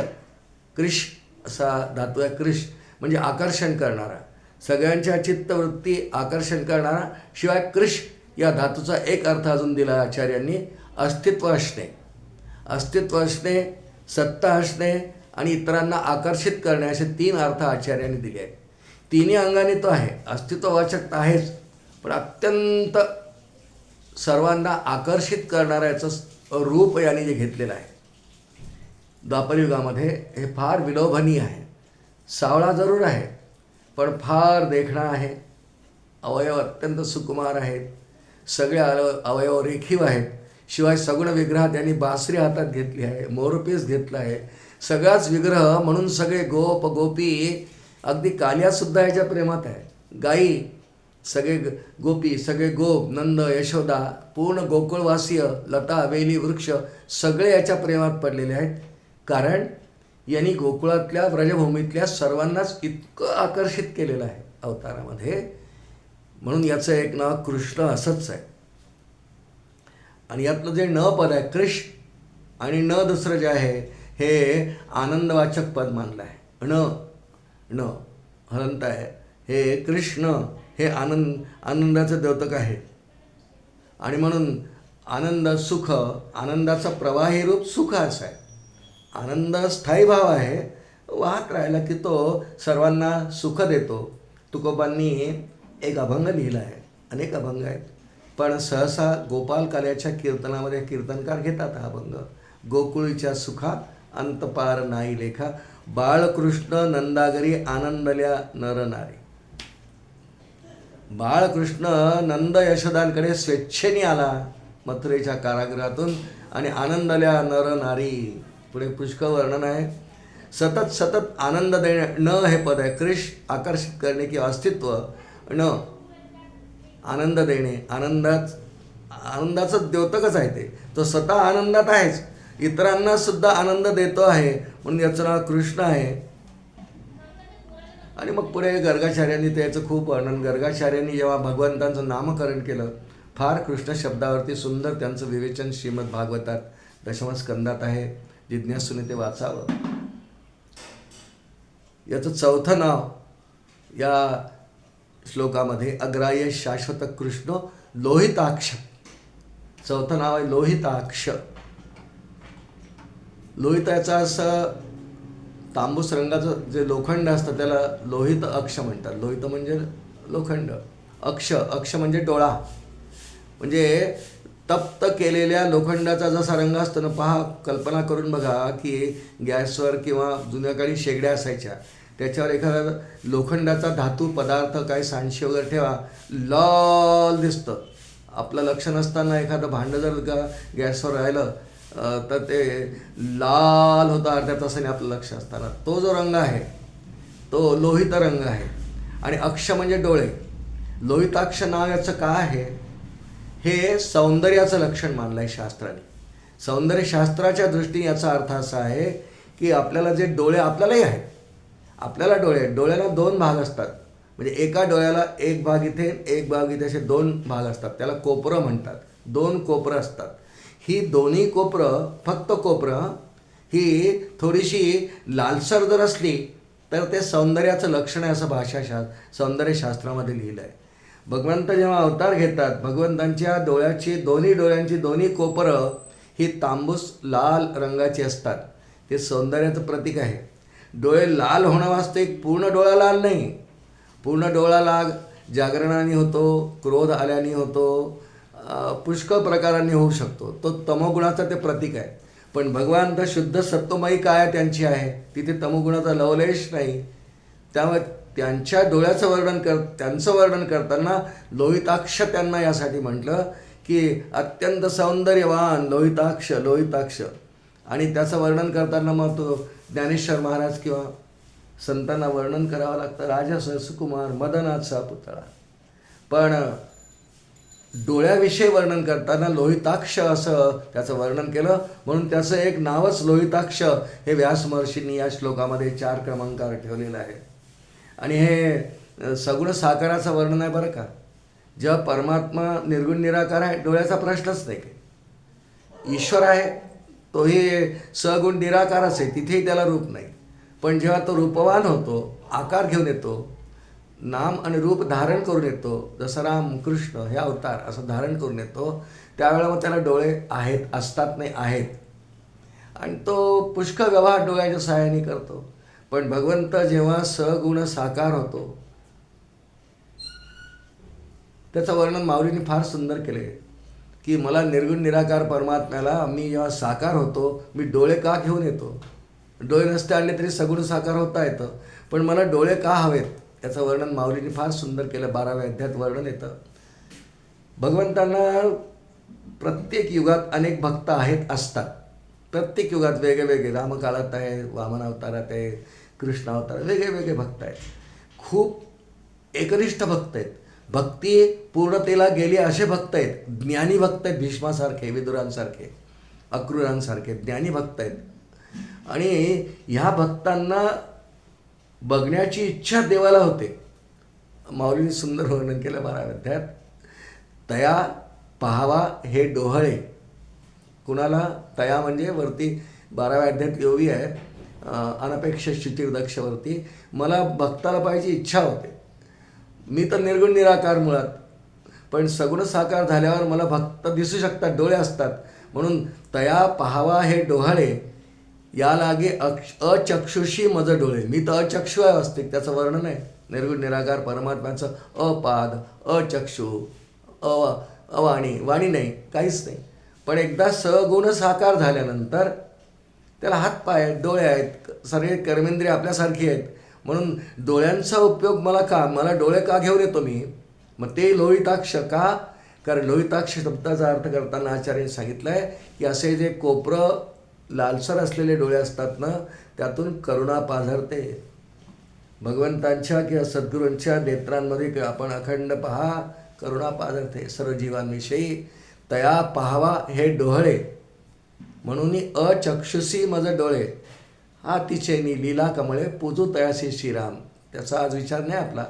असा धातू आहे. क्रिश म्हणजे आकर्षण करणारा, सगळ्यांच्या चित्तवृत्ती आकर्षण करणारा. शिवाय क्रिश या धातूचा एक अर्थ अजून दिला आचार्यांनी, अस्तित्व असणे. अस्तित्व असणे, सत्ता असणे आणि इतरांना आकर्षित करणे, असे 3 अर्थ आचार्यांनी दिले आहेत. तिन्ही अंगाने तो आहे. अस्तित्ववाचक तर आहेच, पण अत्यंत सर्वांना आकर्षित करणारा याचं रूप याने जे घेतलेलं आहे द्वापरयुगामध्ये, हे फार विलोभनीय आहे. सावळा जरूर आहे पण फार देखणा आहे. अवयव अत्यंत सुकुमार आहेत. सगळे अवयव रेखीव आहेत. शिवाय सगुण विग्रह त्यांनी बासरी हातात घेतली आहे, मोरपीस घेतला आहे. सगळाच विग्रह म्हणून सगळे गोप गोपी, अगदी कालियासुद्धा याच्या प्रेमात आहे. गायी, सगळे गोपी, सगळे गोप, नंद, यशोदा, पूर्ण गोकुळवासीय, लता, वेली, वृक्ष सगळे याच्या प्रेमात पडलेले आहेत. कारण यांनी गोकुळातल्या व्रजभूमीतल्या सर्वांनाच इतकं आकर्षित केलेलं आहे अवतारामध्ये. म्हणून याचं एक नाव कृष्ण असंच आहे. आणि यातलं जे न पद आहे कृष्ण, आणि न दुसरं जे आहे हे आनंदवाचक पद मानलं आहे. न हलंत आहे. हे कृष्ण हे आनंदाचं द्योतक आहे. आणि म्हणून आनंद, सुख, आनंदाचा प्रवाही रूप सुख असं आहे. आनंद स्थायी भाव आहे, वाहत राहिला की तो सर्वांना सुख देतो. तुकोबांनी एक अभंग लिहिला आहे, अनेक अभंग आहेत, पण सहसा गोपाल काल्याच्या कीर्तनामध्ये कीर्तनकार घेतात हा अभंग. गोकुळीच्या सुखा अंतपार नाही लेखा, बाळकृष्ण नंदागरी आनंदल्या नरनारी. बाळकृष्ण नंद यशोदांकडे स्वेच्छेने आला मथुरेच्या कारागृहातून आणि आनंदल्या नरनारी. पुढे पुष्कळ वर्णन आहे. सतत सतत आनंद देणे, न हे पद आहे. कृष्ण आकर्षित करणे किंवा अस्तित्व, न आनंद देणे, आनंदाचं द्योतकच आहे ते. तो स्वतः आनंदात आहेच, इतरांना सुद्धा आनंद देतो आहे, म्हणून याचं नाव कृष्ण आहे. आणि मग पुढे गर्गाचार्यांनी त्याचं खूप वर्णन. गर्गाचार्यांनी जेव्हा भगवंतांचं नामकरण केलं, फार कृष्ण शब्दावरती सुंदर त्यांचं विवेचन श्रीमद भागवतात दशमस्कंदात आहे. जिज्ञासूने ते वाचावं. याचं चौथं नाव या श्लोकामध्ये अग्राह्य शाश्वत कृष्ण लोहिताक्ष. चौथं नाव आहे लोहिताक्ष. लोहित याचा असं तांबूस रंगाचं जे लोखंड असतं त्याला लोहित अक्ष म्हणतात. लोहित म्हणजे लोखंड, अक्ष म्हणजे डोळा. म्हणजे तप्त केलेल्या लोखंडाचा जसा रंग असतो ना, पहा, कल्पना करून बघा की गॅसवर किंवा जुन्या काळी शेगड्या असायच्या, त्याच्यावर एखादा लोखंडाचा धातू पदार्थ काय सांडशी वगैरे ठेवा, लाल दिसतं. आपलं लक्ष नसताना एखादं भांडं जर का गॅसवर राहिलं तर ते लाल होतं अर्ध्या तासाने आपलं लक्ष असताना. तो जो रंग आहे तो लोहित रंग आहे. आणि अक्ष म्हणजे डोळे. लोहिताक्ष नाव याचं काय आहे? हे सौंदर्याचं लक्षण मानलं आहे शास्त्राने. सौंदर्यशास्त्राच्या दृष्टीने याचा अर्थ असा आहे की आपल्याला जे डोळे आपल्यालाही आहेत, आपल्याला डोळ्याला दोन भाग असतात. म्हणजे एका डोळ्याला एक भाग इथे, एक भाग इथे, असे दोन भाग असतात. त्याला कोपरं म्हणतात. दोन कोपरं असतात. ही दोन्ही कोपरं, फक्त कोपरं, ही थोडीशी लालसर जर असली तर ते सौंदर्याचं लक्षण आहे असं सौंदर्यशास्त्रामध्ये लिहिलं आहे. भगवंत जेव्हा अवतार घेतात, भगवंतांच्या दोन्ही डोळ्यांची दोन्ही कोपरं ही तांबूस लाल रंगाची असतात. ते सौंदर्याचं प्रतीक आहे. डोळे लाल होणं वास्तविक पूर्ण डोळा लाल नाही. पूर्ण डोळा लाल जागरणाने होतो, क्रोध आल्याने होतो, पुष्कळ प्रकारांनी होऊ शकतो. तो तमोगुणाचं ते प्रतीक आहे. पण भगवान तर शुद्ध सत्वमयी काय त्यांची आहे, तिथे तमोगुणाचा लवलेश नाही. त्यामुळे त्यांच्या डोळ्याचं त्यांचं वर्णन करताना लोहिताक्ष त्यांना यासाठी म्हटलं की अत्यंत सौंदर्यवान लोहिताक्ष. आणि त्याचं वर्णन करताना मग तो ज्ञानेश्वर महाराज किंवा संतांना वर्णन करावं लागतं, राजस सुकुमार मदनाचा पुतळा. पण डोळ्याविषयी वर्णन करताना लोहिताक्ष असं त्याचं वर्णन केलं, म्हणून त्याचं एक नावच लोहिताक्ष हे व्यास महर्षींनी या श्लोकामध्ये 4 क्रमांकावर ठेवलेलं आहे. आणि हे सगुण साकाराचं वर्णन आहे बरं का. जेव्हा परमात्मा निर्गुण निराकार आहे, डोळ्याचा प्रश्नच नाही. ईश्वर आहे तोही सगुण निराकारच आहे, तिथेही त्याला रूप नाही. पण जेव्हा तो रूपवान होतो, आकार घेऊन येतो, नाम आणि रूप धारण करून येतो, जसं राम कृष्ण हे अवतार असं धारण करून येतो, त्यावेळेला मग त्याला डोळे असतात नाही आहेत. आणि तो पुष्कळ व्यवहार डोळ्याच्या सहाय्याने करतो. पण भगवंत जेव्हा सगुण साकार होतो, त्याचं वर्णन माऊलींनी फार सुंदर केले की मला निर्गुण निराकार परमात्म्याला मी जेव्हा साकार होतो, मी डोळे का घेऊन येतो? डोळे नसते आणले तरी सगुण साकार होता येतं, पण मला डोळे का हवेत याचं वर्णन माऊलींनी फार सुंदर केलं. 12व्या अध्यायात वर्णन येतं. भगवंतांना प्रत्येक युगात अनेक भक्त असतात. प्रत्येक युगात वेगवेगळे, रामकाळात आहे, वामन अवतारात आहे, कृष्ण अवतारात वेगळे भक्त आहेत. खूप एकनिष्ठ भक्त आहेत, भक्ती पूर्णतेला गेली असे भक्त आहेत, ज्ञानी भक्त आहेत, भीष्मासारखे, विदुरांसारखे, अक्रूरांसारखे ज्ञानी भक्त आहेत. आणि ह्या भक्तांना बघण्याची इच्छा देवाला होते. माऊलींनी सुंदर वर्णन केलं 12व्या अध्यायात. तया पाहावा हे डोहळे. कुणाला? तया म्हणजे वरती 12व्या अध्यायात योगी आहे, अनपेक्ष शुचिर्दक्षवरती. मला भक्ताला पाहायची इच्छा होते. मी तर निर्गुण निराकार मुळात, पण सगुण साकार झाल्यावर मला भक्त दिसू शकतात, डोळे असतात. म्हणून तया पाहावा हे डोहाळे, या लागे अचक्षुषी मज डोळे. मी तर अचक्षु आहे वास्तविक, त्याचं वर्णन आहे. निर्गुण निराकार परमात्म्याचं अपाद, अचक्षु, अवाणी, वाणी नाही, काहीच नाही. पण एकदा सगुण साकार झाल्यानंतर त्याला हातपाय आहेत, डोळे आहेत, सगळे कर्मेंद्रिय आपल्यासारखी आहेत. म्हणून डोळ्यांचा उपयोग मला डोळे का घेऊन येतो मी? मग ते लोहिताक्ष का? कारण लोहिताक्ष शब्दाचा अर्थ करताना आचार्यांनी सांगितलं आहे की असे जे कोपरं लालसर असलेले डोळे असतात ना, त्यातून करुणा पाझरते. भगवंतांच्या किंवा सद्गुरूंच्या नेत्रांमध्ये आपण अखंड पहा, करुणा पाझरते सर्व जीवांविषयी. तया पाहावा हे डोहळे, म्हणून अचक्षुषी मज डोळे, हा तिचेनी लीला कमळे, पूजू तयासी श्रीराम. त्याचा आज विचार नाही आपला,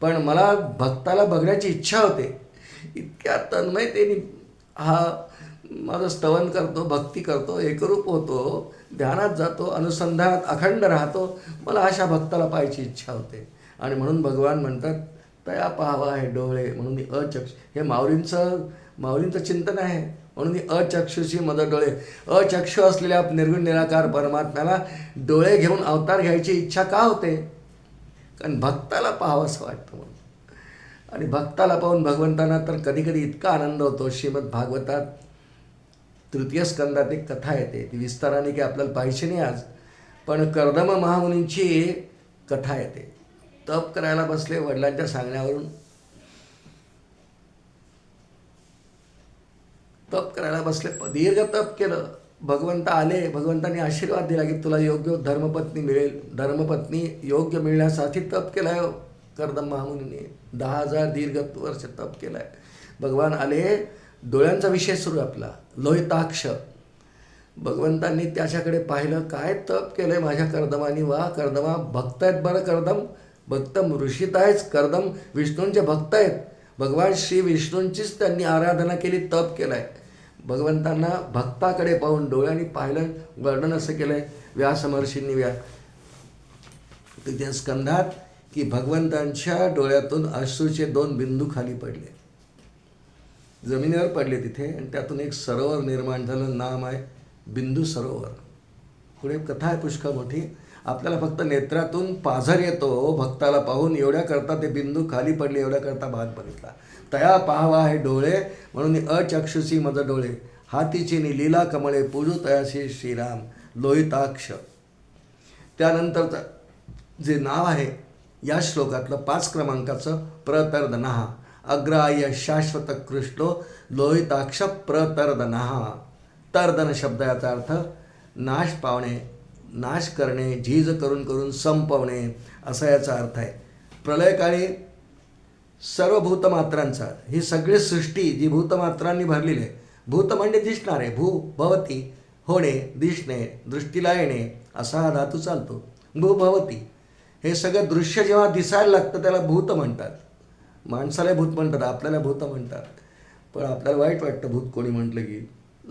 पण मला भक्ताला बघण्याची इच्छा होते. इतक्या तन्मयतेने हा माझं स्तवन करतो, भक्ती करतो, एकरूप होतो, ध्यानात जातो, अनुसंधानात अखंड राहतो. मला अशा भक्ताला पाहायची इच्छा होते. आणि म्हणून भगवान म्हणतात तया पाहावा हे डोळे, म्हणून हे माऊलींचं चिंतन आहे. म्हणून अचक्षुषी मद डोळे, अचक्षु असलेल्या निर्गुण निराकार परमात्म्याला डोळे घेऊन अवतार घ्यायची इच्छा का होते? कारण भक्ताला पाहावं असं वाटतं म्हणून. आणि भक्ताला पाहून भगवंतांना तर कधी कधी इतका आनंद होतो. श्रीमद भागवतात 3 स्कंदात एक कथा येते, ती विस्ताराने की आपल्याला पाहिजे नाही आज, पण कर्दम महामुनींची कथा येते. तप करायला बसले, वडिलांच्या सांगण्यावरून तप करायला बसले, दीर्घ तप केलं. भगवंत आले, भगवंतांनी आशीर्वाद दिला की तुला योग्य धर्मपत्नी मिळेल. धर्मपत्नी योग्य मिळण्यासाठी तप केला आहे कर्दम महामुनीने. 10,000 दीर्घ वर्ष तप केलं आहे. भगवान आले, डोळ्यांचा विषय सुरू आपला, लोहिताक्ष. भगवंतांनी त्याच्याकडे पाहिलं, काय तप केलं आहे माझ्या कर्दमानी. वा कर्दमा, भक्त आहेत बरं कर्दम, भक्तम ऋषित आहेच कर्दम, विष्णूंचे भक्त आहेत. भगवान श्री विष्णूंचीच त्यांनी आराधना केली, तप केलं आहे. भगवंतांना भक्ताकडे पाहून डोळ्यांनी पाहिलं. वर्णन असं केलं आहे व्यासमहर्षींनी 3 स्कंधात की भगवंतांच्या डोळ्यातून अश्रूचे 2 बिंदू खाली पडले, जमिनीवर पडले तिथे, आणि त्यातून एक सरोवर निर्माण झालं. नाम आहे बिंदू सरोवर. पुढे कथा आहे पुष्कळ मोठी. आपल्याला फक्त नेत्रातून पाझर येतो भक्ताला पाहून, एवढ्या करता ते बिंदू खाली पडले, एवढ्या करता भाग बघितला. तया पाहावा हे डोळे, म्हणून अचक्षुषी मज डोळे, हातीची लीला कमळे, पूजू तयाशी श्रीराम. लोहिताक्ष. त्यानंतरचं जे नाव आहे या श्लोकातलं 5 क्रमांकाचं, प्रतर्दनः, अग्राह्य शाश्वत कृष्णो लोहिताक्ष प्रतर्दनः. तर्दन शब्द याचा अर्थ नाश पावणे, नाश करणे, झीज करून करून संपवणे, असा याचा अर्थ आहे. प्रलयकाळी सर्व भूतमात्रांचा, ही सगळी सृष्टी जी भूतमात्रांनी भरलेली आहे, भूत म्हणजे दिसणारे, भू भवती, होणे, दिसणे, दृष्टीला येणे, असा हा धातू चालतो. भू भवती, हे सगळं दृश्य जेव्हा दिसायला लागतं त्याला भूत म्हणतात. माणसाला भूत म्हणतात, आपल्याला भूत म्हणतात, पण आपल्याला वाईट वाटतं भूत कोणी म्हटलं की.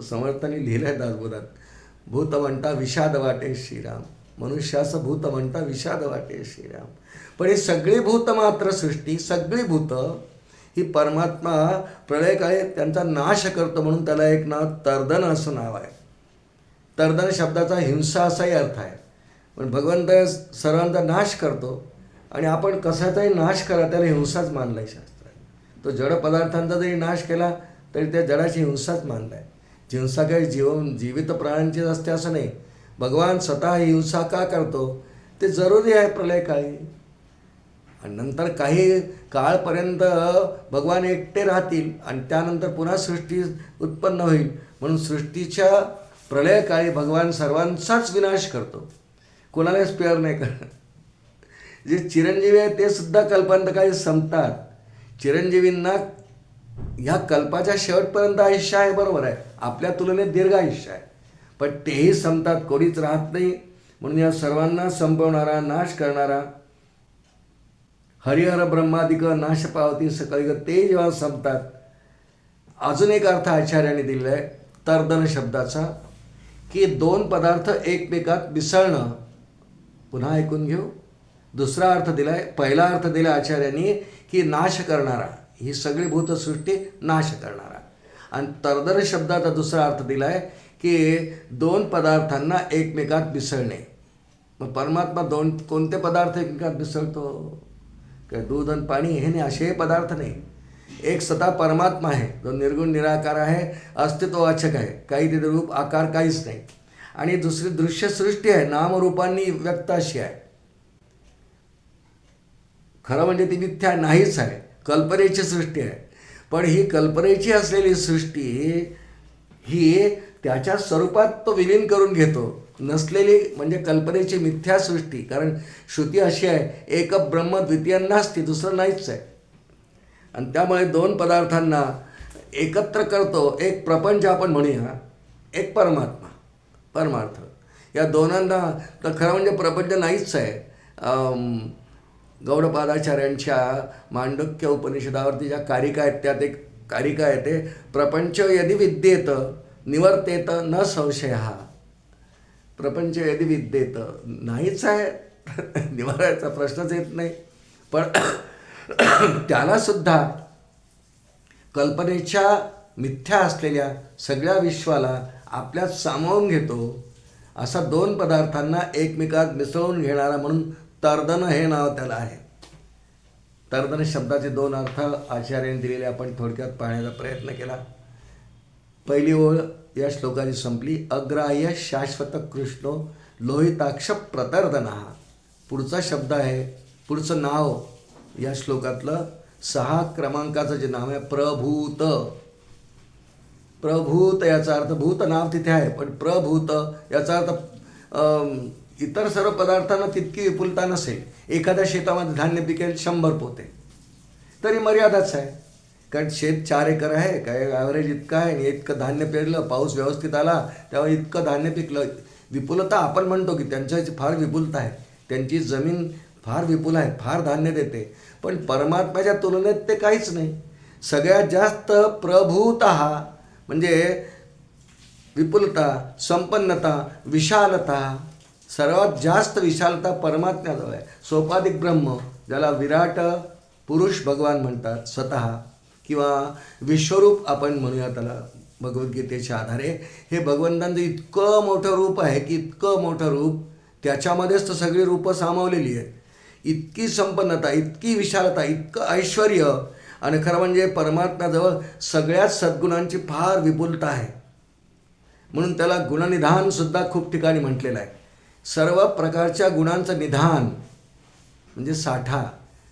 समर्थांनी लिहिलं आहे दासबोधात, भूत म्हणता विषाद वाटे श्रीराम, मनुष्याचं भूत म्हणता विषाद वाटे श्रीराम. पण ही सगळी भूत मात्र सृष्टी, सगळी भूत ही परमात्मा प्रलयकाळी त्यांचा नाश करतो, म्हणून त्याला एक नाव तर्दन असं नाव आहे. तर्दन शब्दाचा हिंसा असाही अर्थ आहे. पण भगवंत सर्वांचा नाश करतो, आणि आपण कशाचाही नाश करा त्याला हिंसाच मानला आहे शास्त्रात. तो जड पदार्थांचा जरी नाश केला तरी त्या जडाची हिंसाच मानला आहे. हिंसा काही जीवित प्राण्यांचीच असते असं नाही. भगवान स्वतः हिंसा का करतो ते जरुरी आहे प्रलयकाळी. आणि नंतर काही काळपर्यंत भगवान एकटे राहतील आणि त्यानंतर पुन्हा सृष्टी उत्पन्न होईल. म्हणून सृष्टीच्या प्रलयकाळी भगवान सर्वांचाच विनाश करतो, कोणालाच स्पेअर नाही करत. जे चिरंजीवी आहे ते सुद्धा कल्पांतकाळी संपतात. चिरंजीवींना ह्या कल्पाच्या शेवटपर्यंत आयुष्य आहे, बरोबर आहे, आपल्या तुलनेत दीर्घ आयुष्य आहे, पण तेही संपतात, कोणीच राहत नाही. म्हणून या सर्वांना संपवणारा, नाश करणारा, हरिहर ब्रह्मादिक नाश पावती सकळिक, ते जेव्हा संपतात. अजून एक अर्थ आचार्याने दिलेला आहे तर्दन शब्दाचा, की दोन पदार्थ एकमेकात मिसळणं. पुन्हा ऐकून घेऊ. दुसरा अर्थ दिला आहे, पहिला अर्थ दिला आचार्यांनी की नाश करणारा, ही सगळी भूतसृष्टी नाश करणारा. आणि तर्दन शब्दाचा दुसरा अर्थ दिला आहे की दोन पदार्थांना एकमेकात मिसळणे. मग परमात्मा दोन कोणते पदार्थ एकमेकात मिसळतो? काय दूध आणि पाणी हे नाही, असे पदार्थ नाही. एक स्वतः परमात्मा आहे, जो निर्गुण निराकार आहे, अस्तित्ववाचक आहे, काही तिथे रूप आकार काहीच नाही. आणि दुसरी दृश्यसृष्टी आहे, नामरूपांनी व्यक्त अशी आहे. खरं म्हणजे ती मिथ्या नाहीच आहे, कल्पनेची सृष्टी आहे. पण ही कल्पनेची असलेली सृष्टी ही त्याच्या स्वरूपात तो विलीन करून घेतो. नसलेली म्हणजे कल्पनेची मिथ्या सृष्टी, कारण श्रुती अशी आहे, एक ब्रह्म द्वितीय नास्ती, दुसरं नाहीच आहे. आणि त्यामुळे दोन पदार्थांना एकत्र करतो. एक प्रपंच आपण म्हणूया, एक परमात्मा, परमार्थ. या दोनांना तर खरं म्हणजे प्रपंच नाहीच आहे. गौडपादाचार्यांच्या मांडुक्य उपनिषदावरती ज्या कारिका आहेत, त्यात एक कारिका आहे, ते प्रपंच यदि विद्येत निवर्तेत न संशय. हा प्रपंच यदि विद्येत नाहीच आहे, निवारायचा प्रश्नच येत नाही. पण त्यालासुद्धा कल्पनेच्या मिथ्या असलेल्या सगळ्या विश्वाला आपल्यात सामावून घेतो. असा दोन पदार्थांना एकमेकात मिसळून घेणारा, म्हणून तर्दन हे नाव त्याला आहे. तर्दन शब्दाचे दोन अर्थ आचार्याने दिलेले आपण थोडक्यात पाहण्याचा प्रयत्न केला. पहिली ओळ या श्लोकाची संपली. अग्राह्य शाश्वत कृष्णो लोहिताक्ष प्रतर्दना. पुढचा शब्द आहे, पुढचं नाव या श्लोकातलं 6 क्रमांकाचं जे नाव आहे प्रभूत. प्रभूत याचा अर्थ, भूत नाव तिथे आहे, पण प्रभूत याचा अर्थ इतर सर्व पदार्थांना तितकी विपुलता नसेल. एखाद्या शेतामध्ये धान्य पिकेल 100 पोते, तरी मर्यादाच आहे, कारण शेत 4 एकर आहे, काय ॲव्हरेज इतकं आहे, आणि इतकं धान्य पेरलं, पाऊस व्यवस्थित आला तेव्हा इतकं धान्य पिकलं. विपुलता आपण म्हणतो की त्यांच्याची फार विपुलता आहे, त्यांची जमीन फार विपुल आहे, फार धान्य देते. पण परमात्म्याच्या तुलनेत ते काहीच नाही. सगळ्यात जास्त प्रभूतः म्हणजे विपुलता, संपन्नता, विशालता, सर्वात जास्त विशालता परमात्म्याजवळ आहे. सोपाधिक ब्रह्म, ज्याला विराट पुरुष भगवान म्हणतात स्वतः, किंवा विश्वरूप आपण म्हणूया त्याला भगवद्गीतेच्या आधारे, हे भगवंतांचं इतकं मोठं रूप आहे की इतकं मोठं रूप, त्याच्यामध्येच तर सगळी रूपं सामावलेली आहेत. इतकी संपन्नता, इतकी विशालता, इतकं ऐश्वर, आणि खरं म्हणजे परमात्म्याजवळ सगळ्याच सद्गुणांची फार विपुलता आहे. म्हणून त्याला गुणनिधानसुद्धा खूप ठिकाणी म्हटलेलं आहे. सर्व प्रकारच्या गुणांचं निधान म्हणजे साठा.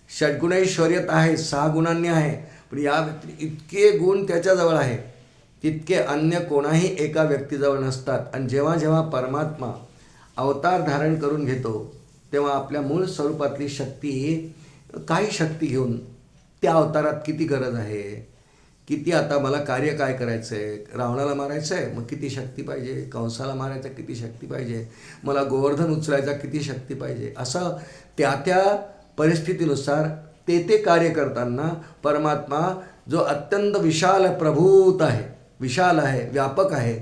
षड्गुणैश्वर्यत आहे, 6 गुणांनी आहे, पण या इतके गुण त्याच्याजवळ आहे, तितके अन्य कोणाही एका व्यक्तीजवळ नसतात. आणि जेव्हा जेव्हा परमात्मा अवतार धारण करून घेतो, तेव्हा आपल्या मूळ स्वरूपातली शक्ती, काही शक्ती घेऊन त्या अवतारात किती गरज आहे, किती आता मला कार्य काय करायचं आहे, रावणाला मारायचं आहे मग किती शक्ती पाहिजे, कंसाला मारायचा किती शक्ती पाहिजे, मला गोवर्धन उचलायचा किती शक्ती पाहिजे, असं त्या त्या परिस्थितीनुसार ते कार्य करताना परमात्मा जो अत्यंत विशाल प्रभूत आहे, विशाल आहे, व्यापक आहे,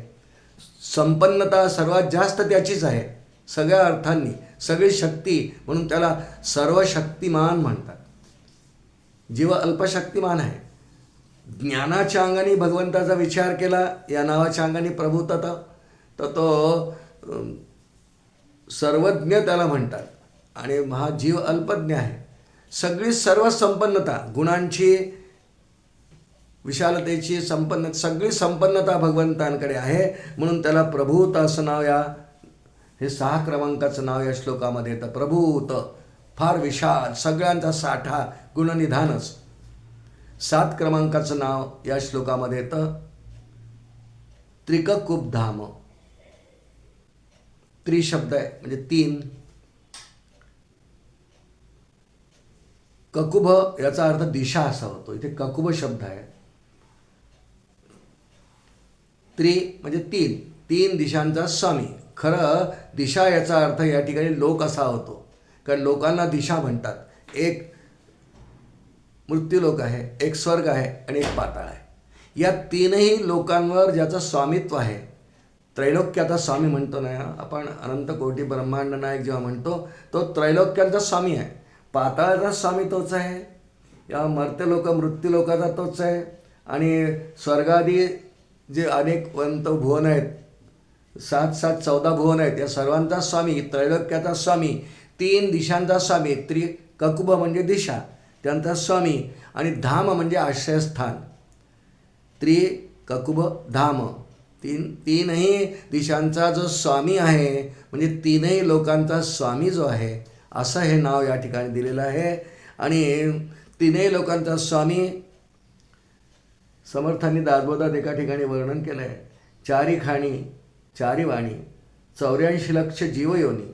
संपन्नता सर्वात जास्त त्याचीच आहे सगळ्या अर्थांनी, सगळी शक्ती, म्हणून त्याला सर्वशक्तिमान म्हणतात. जीव अल्पशक्तिमान आहे. ज्ञानाच्या अंगाने भगवंताचा विचार केला, या नावाच्या अंगाने प्रभूतत, तर तो सर्वज्ञ त्याला म्हणतात. आणि हा जीव अल्पज्ञ आहे. सगळी सर्व संपन्नता, गुणांची, विशालतेची, सगळी संपन्नता भगवंतांकडे आहे, म्हणून त्याला प्रभूत असं नाव, हे 6 क्रमांकाचं नाव या श्लोकामध्ये येतं. प्रभूत, फार विशाल, सगळ्यांचा साठा, गुणनिधानच. 7 क्रमांकाचं नाव या श्लोकामध्ये येतं त्रिककुब्धाम. त्रि शब्द आहे म्हणजे 3, ककुभ याचा अर्थ दिशा असा होतो. इथे ककुभ शब्द आहे. म्हणजे तीन, तीन दिशांचा स्वामी. खरं दिशा याचा अर्थ या ठिकाणी लोक असा होतो, कारण लोकांना दिशा म्हणतात. एक मृत्यूलोक आहे, एक स्वर्ग आहे आणि एक पाताळ आहे. या तीनही लोकांवर ज्याचं स्वामित्व आहे, त्रैलोक्याचा स्वामी म्हणतो ना आपण, अनंत कोटी ब्रह्मांड नायक जेव्हा म्हणतो, तो त्रैलोक्याचा स्वामी आहे. पाताळाचा स्वामी तोच आहे, या मर्त्यलोक मृत्यूलोकाचा तोच आहे, आणि स्वर्गादी जे अनेक भुवन आहेत, 7 14 भुवन आहेत, या सर्वांचा स्वामी, त्रैलोक्याचा स्वामी, तीन दिशांचा स्वामी, ककुभ म्हणजे दिशा त्यांचा स्वामी, आणि धाम म्हणजे आश्रयस्थान. ककुभ धाम, तीनही दिशांचा जो स्वामी आहे, म्हणजे तीनही लोकांचा स्वामी जो आहे, असं हे नाव या ठिकाणी दिलेलं आहे. आणि तीनही लोकांचा स्वामी समर्थांनी दासबोधात एका ठिकाणी वर्णन केलं आहे. चारी खाणी चारी वाणी 84 लक्ष जीवयोनी,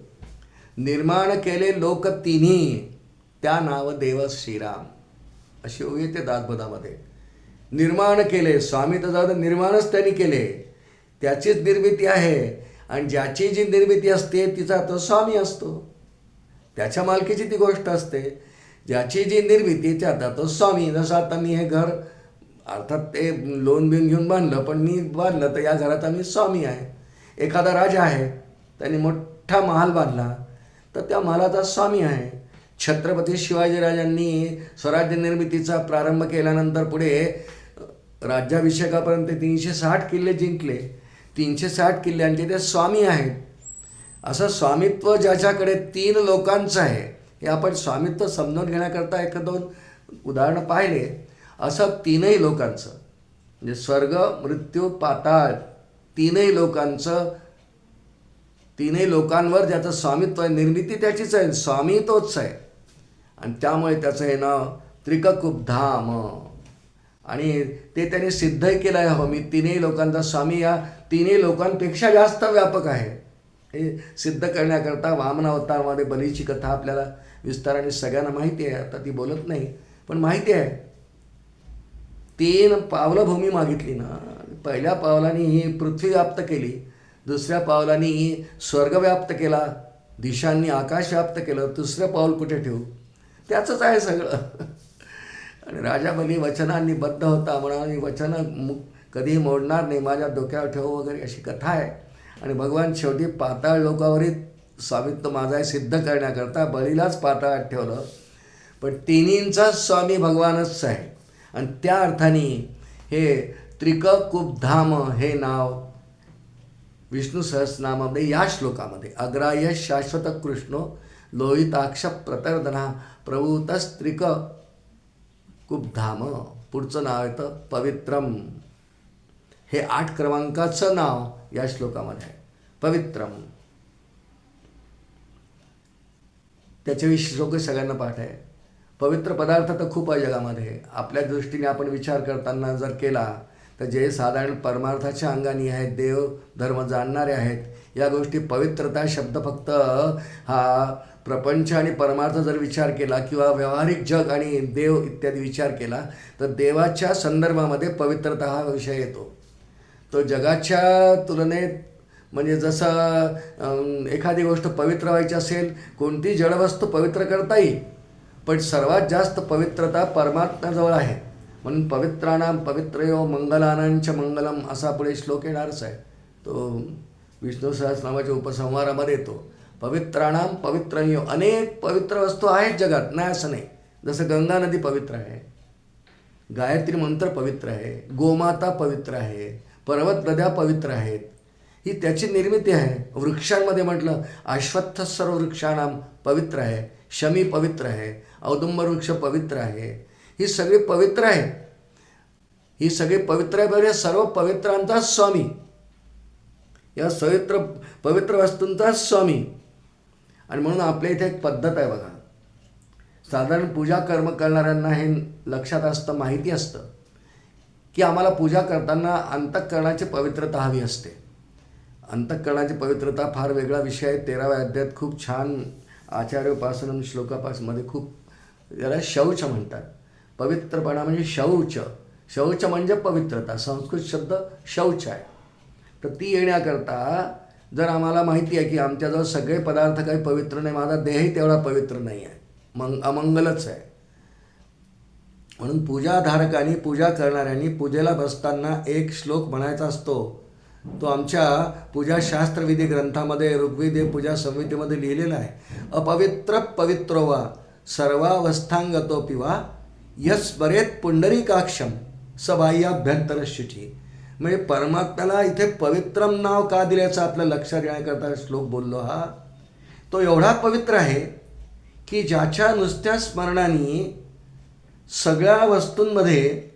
निर्माण केले लोक तिन्ही, त्या नाव देव श्रीराम, अशी ओवी येते दासबोधामध्ये. निर्माण केले, स्वामी तर जाऊ निर्माणच त्यांनी केले, त्याचीच निर्मिती आहे, आणि ज्याची जी निर्मिती असते तिचा तो स्वामी असतो, त्याच्या मालकीची ती गोष्ट असते. ज्याची जी निर्मिती त्याचा तो स्वामी. जसं आता मी हे घर अर्थात ते लोन बिन घेऊन बांधलं, पण मी बांधलं तर या घरात आम्ही स्वामी आहे. एखादा राजा आहे, त्यांनी मोठा महाल बांधला तर त्या महालाचा स्वामी आहे. छत्रपती शिवाजीराजांनी स्वराज्य निर्मितीचा प्रारंभ केल्यानंतर पुढे राज्याभिषेकापर्यंत 360 किल्ले जिंकले. 360 किल्ल्यांचे ते स्वामी आहेत. असं स्वामित्व ज्याच्याकडे तीन लोकांचं आहे, हे आपण स्वामित्व समजून घेण्याकरता एक दोन उदाहरणं पाहिले. असं तीनही लोकांचं, म्हणजे स्वर्ग मृत्यू पाताळ, तीनही लोकांचं, तीनही लोकांवर ज्याचं स्वामित्व आहे, निर्मिती त्याचीच आहे, स्वामी तोच आहे, आणि त्यामुळे त्याचं हे नाव त्रिककुब्धाम. आणि ते त्याने सिद्धही केलं आहे. हो, मी तीनही लोकांचा स्वामी, या तीनही लोकांपेक्षा जास्त व्यापक आहे, हे सिद्ध करण्याकरता वामन अवतारामध्ये बलीची कथा आपल्याला विस्ताराने सगळ्यांना माहिती आहे. आता ती बोलत नाही, पण माहिती आहे. 3 पावलं भूमी मागितली ना, पहिल्या पावलाने ही पृथ्वी व्याप्त केली, दुसऱ्या पावलाने ही स्वर्ग व्याप्त केला, दिशांनी आकाश व्याप्त केलं, तिसरं पाऊल कुठे ठेवू, त्याचंच आहे सगळं. आणि राजा बली वचनांनी बद्ध होता, म्हणा मी वचन कधीही मोडणार नाही, माझ्या डोक्यावर ठेव वगैरे, अशी कथा आहे. आणि भगवान शेवटी पाताळ लोकावरील स्वामित्व माझा आहे सिद्ध करण्याकरता बळीलाच पाताळात ठेवलं. पण तिन्हींचा स्वामी भगवानच आहे, आणि त्या अर्थाने हे त्रिककुब्धाम हे नाव विष्णू सहस्रनामामध्ये या श्लोकामध्ये अग्राह्य शाश्वत कृष्णो लोहिताक्ष प्रतर्दना प्रभूतस्त्रिक कुब्धाम, पुढचं नाव येतं पवित्रम. हे 8 क्रमांकाचं नाव या श्लोकामध्ये आहे, पवित्रम. त्याच्याविषयी श्लोक सगळ्यांना पाठ आहे. पवित्र पदार्थ तर खूप आहे जगामध्ये. आपल्या दृष्टीने आपण विचार करताना जर केला तर जे साधारण परमार्थाच्या अंगाने आहेत, देव धर्म जाणणारे आहेत, या गोष्टी पवित्रता शब्द फक्त हा प्रपंच आणि परमार्थ जर विचार केला, किंवा व्यावहारिक जग आणि देव इत्यादी विचार केला, तर देवाच्या संदर्भामध्ये पवित्रता हा विषय येतो. तो जगाच्या तुलनेत, म्हणजे जसं एखादी गोष्ट पवित्र व्हायची असेल, कोणती जडवस्तू पवित्र करता येईल, पण सर्वात जास्त पवित्रता परमात्म्याजवळ आहे. म्हणून पवित्राणाम पवित्रयो मंगलानांच मंगलम असा पुढे श्लोक येणारच आहे. तो विष्णू सहस्रनामाच्या उपसंहारामध्ये येतो. पवित्राणाम पवित्रयो, अनेक पवित्र वस्तू आहेत जगात, नाही असं नाही. जसं गंगा नदी पवित्र आहे, गायत्री मंत्र पवित्र आहे, गोमाता पवित्र आहे, पर्वत नद्या पवित्र आहेत, ही त्याची निर्मिती आहे. वृक्षांमध्ये म्हटलं अश्वत्थ सर्व वृक्षाणाम पवित्र आहे, शमी पवित्र आहे, औदुंबर वृक्ष पवित्र आहे, ही सगळी पवित्र आहेत. ही सगळी पवित्र आहे, बरं सर्व पवित्रांचा स्वामी, या पवित्र वस्तूंचा स्वामी. आणि म्हणून आपल्या इथे एक पद्धत आहे बघा, साधारण पूजा कर्म करणाऱ्यांना हे लक्षात असतं, माहिती असतं की आम्हाला पूजा करताना अंतःकरणाची पवित्रता हवी असते. अंतःकरणाची पवित्रता फार वेगळा विषय आहे. 13व्या अध्यायात खूप छान आचार्योपासन श्लोकापासमध्ये खूप याला शौच म्हणतात. पवित्रपणा म्हणजे शौच. शौच म्हणजे पवित्रता. संस्कृत शब्द शौच आहे. तर ती येण्याकरता जर आम्हाला माहिती आहे की आमच्याजवळ सगळे पदार्थ काही पवित्र नाही, माझा देहही तेवढा पवित्र नाही आहे, अमंगलच आहे. म्हणून पूजाधारकांनी, पूजा करणाऱ्यांनी पूजेला बसताना एक श्लोक म्हणायचा असतो. तो आमच्या पूजाशास्त्रविधी ग्रंथामध्ये ऋग्वेदीय पूजा संहितेमध्ये लिहिलेला आहे. अपवित्र पवित्रो वा सर्वावस्थांगतोपि वा यस्मरेत पुंडरीकाक्षम सबाह्याभ्यंतर शुची. म्हणजे परमात्म्याला इथे पवित्रम नाव का दिल्याचं आपल्या लक्षात येण्याकरता श्लोक बोललो हा. तो एवढा पवित्र आहे की ज्याच्या नुसत्या स्मरणाने सगळ्या वस्तूंमध्ये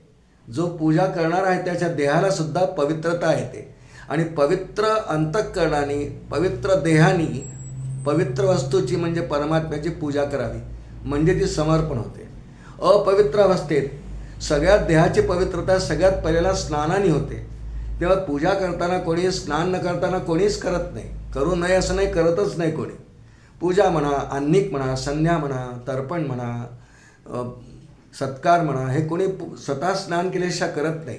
जो पूजा करणार आहे त्याच्या देहाला सुद्धा पवित्रता येते. आणि पवित्र अंतःकरणाने, पवित्र देहाने पवित्र वस्तूची म्हणजे परमात्म्याची पूजा करावी, म्हणजे ती समर्पण होते. अपवित्र अवस्थेत सगळ्यात देहाची पवित्रता सगळ्यात पहिल्याला स्नानाने होते. तेव्हा पूजा करताना कोणी स्नान न करताना कोणीच करत नाही. करू नये असं नाही, करतच नाही कोणी. पूजा म्हणा, आन्निक म्हणा, संध्या म्हणा, तर्पण म्हणा, सत्कार म्हणा, हे कोणी स्वतः स्नान केल्याशिवाय करत नाही.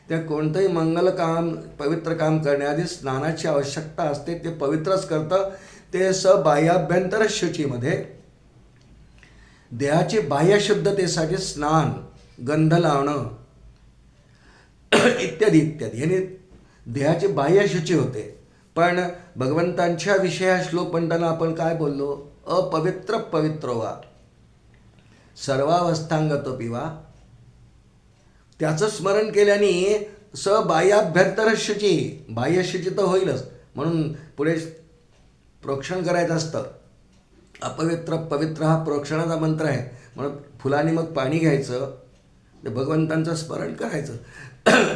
त्या कोणतंही मंगल काम, पवित्र काम करण्याआधी स्नानाची आवश्यकता असते. ते पवित्रच करतं. ते बाह्याभ्यंतर शुचीमध्ये देहाची बाह्यशुद्धतेसाठी स्नान, गंध लावणं इत्यादी इत्यादी ह्याने देहाची बाह्यशुची होते. पण भगवंतांच्या विषयी हा श्लोक म्हणताना आपण काय बोललो? अपवित्र पवित्रो वा सर्वावस्थांगतोपि वा. त्याचं स्मरण केल्याने बाह्याभ्यंतर शुची, बाह्यशुची तर होईलच, म्हणून पुढे प्रोक्षण करायचं असतं. अपवित्र पवित्र हा प्रोक्षणाचा मंत्र आहे. म्हणून फुलांनी मग पाणी घ्यायचं, ते भगवंतांचं स्मरण करायचं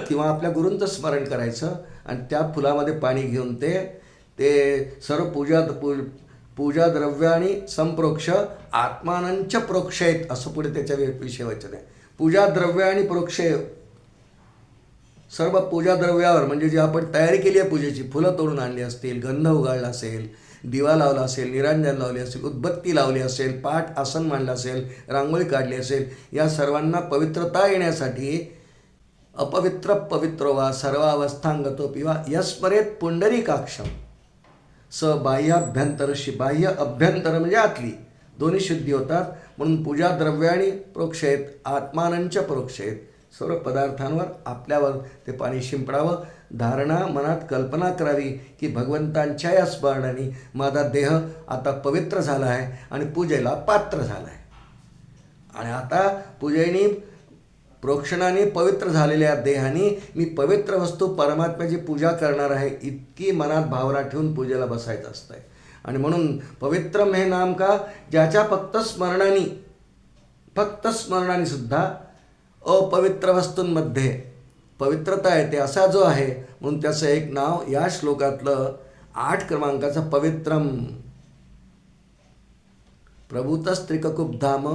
किंवा आपल्या गुरूंचं स्मरण करायचं आणि त्या फुलामध्ये पाणी घेऊन ते सर्व पूजा द्रव्याने संप्रोक्ष आत्मानंच प्रोक्षेत, असं पुढे त्याच्या विषय वचन आहे. पूजा द्रव्य आणि प्रोक्षय, सर्व पूजा द्रव्यावर म्हणजे जे आपण तयारी केली आहे पूजेची, फुलं तोडून आणली असतील, गंध उगाळला असेल, दिवा लावला असेल, निरांजन लावली असेल, उदबत्ती लावली असेल, पाठ आसन मांडलं असेल, रांगोळी काढली असेल, या सर्वांना पवित्रता येण्यासाठी अपवित्र पवित्रो वा सर्वावस्थांगतोपि वा यस्मरेत पुंडरीकाक्षम बाह्याभ्यंतरशी. बाह्य अभ्यंतर म्हणजे आतली, दोन्ही शुद्धी होतात. म्हणून पूजा द्रव्याणी प्रोक्षेत आत्मानंच प्रोक्षेत. सर्व पदार्थांवर आपल्यावर ते पाणी शिंपडावं. धारणा, मनात कल्पना करावी की भगवंतांच्या या स्मरणाने माझा देह आता पवित्र झाला आहे आणि पूजेला पात्र झाला आहे. आणि आता पूजेने, प्रोक्षणाने पवित्र झालेल्या देहाने मी पवित्र वस्तू परमात्म्याची पूजा करणार आहे, इतकी मनात भावना ठेवून पूजेला बसायचं असतं. आणि म्हणून पवित्रम हे नाम का? ज्याच्या फक्त स्मरणाने सुद्धा अपवित्र वस्तूंमध्ये पवित्रता येते असा जो आहे. म्हणून त्याचं एक नाव या श्लोकातलं 8 क्रमांकाचं पवित्रम. प्रभूतस्त्रिककुब्धाम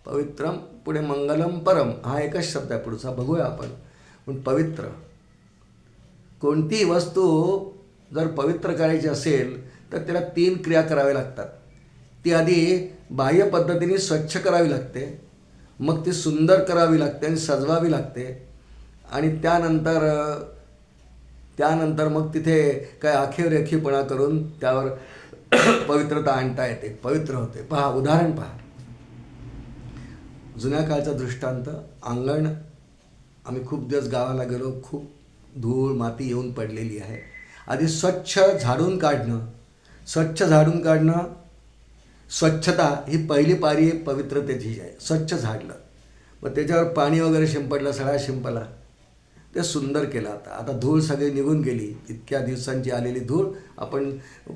पवित्रम, पुढे मंगलम परम, हा एकच शब्द आहे. पुढचा बघूया आपण. पण पवित्र, कोणतीही वस्तू जर पवित्र करायची असेल तर त्याला 3 क्रिया कराव्या लागतात. ती आधी बाह्य पद्धतीने स्वच्छ करावी लागते, मग ती सुंदर करावी लागते आणि सजवावी लागते, आणि त्यानंतर मग तिथे काय आखीवरेखीपणा करून त्यावर पवित्रता आणता येते, पवित्र होते. पहा, उदाहरण पहा. जुन्या काळचा दृष्टांत. अंगण, आम्ही खूप दिवस गावाला गेलो, खूप धूळ माती येऊन पडलेली आहे. आधी स्वच्छ झाडून काढणं. स्वच्छता ही पहिली पारी पवित्रतेची आहे. स्वच्छ झाडलं, मग त्याच्यावर पाणी वगैरे शिंपडलं, सगळा शिंपला, ते सुंदर केलं. आता धूळ सगळी निघून गेली. इतक्या दिवसांची आलेली धूळ आपण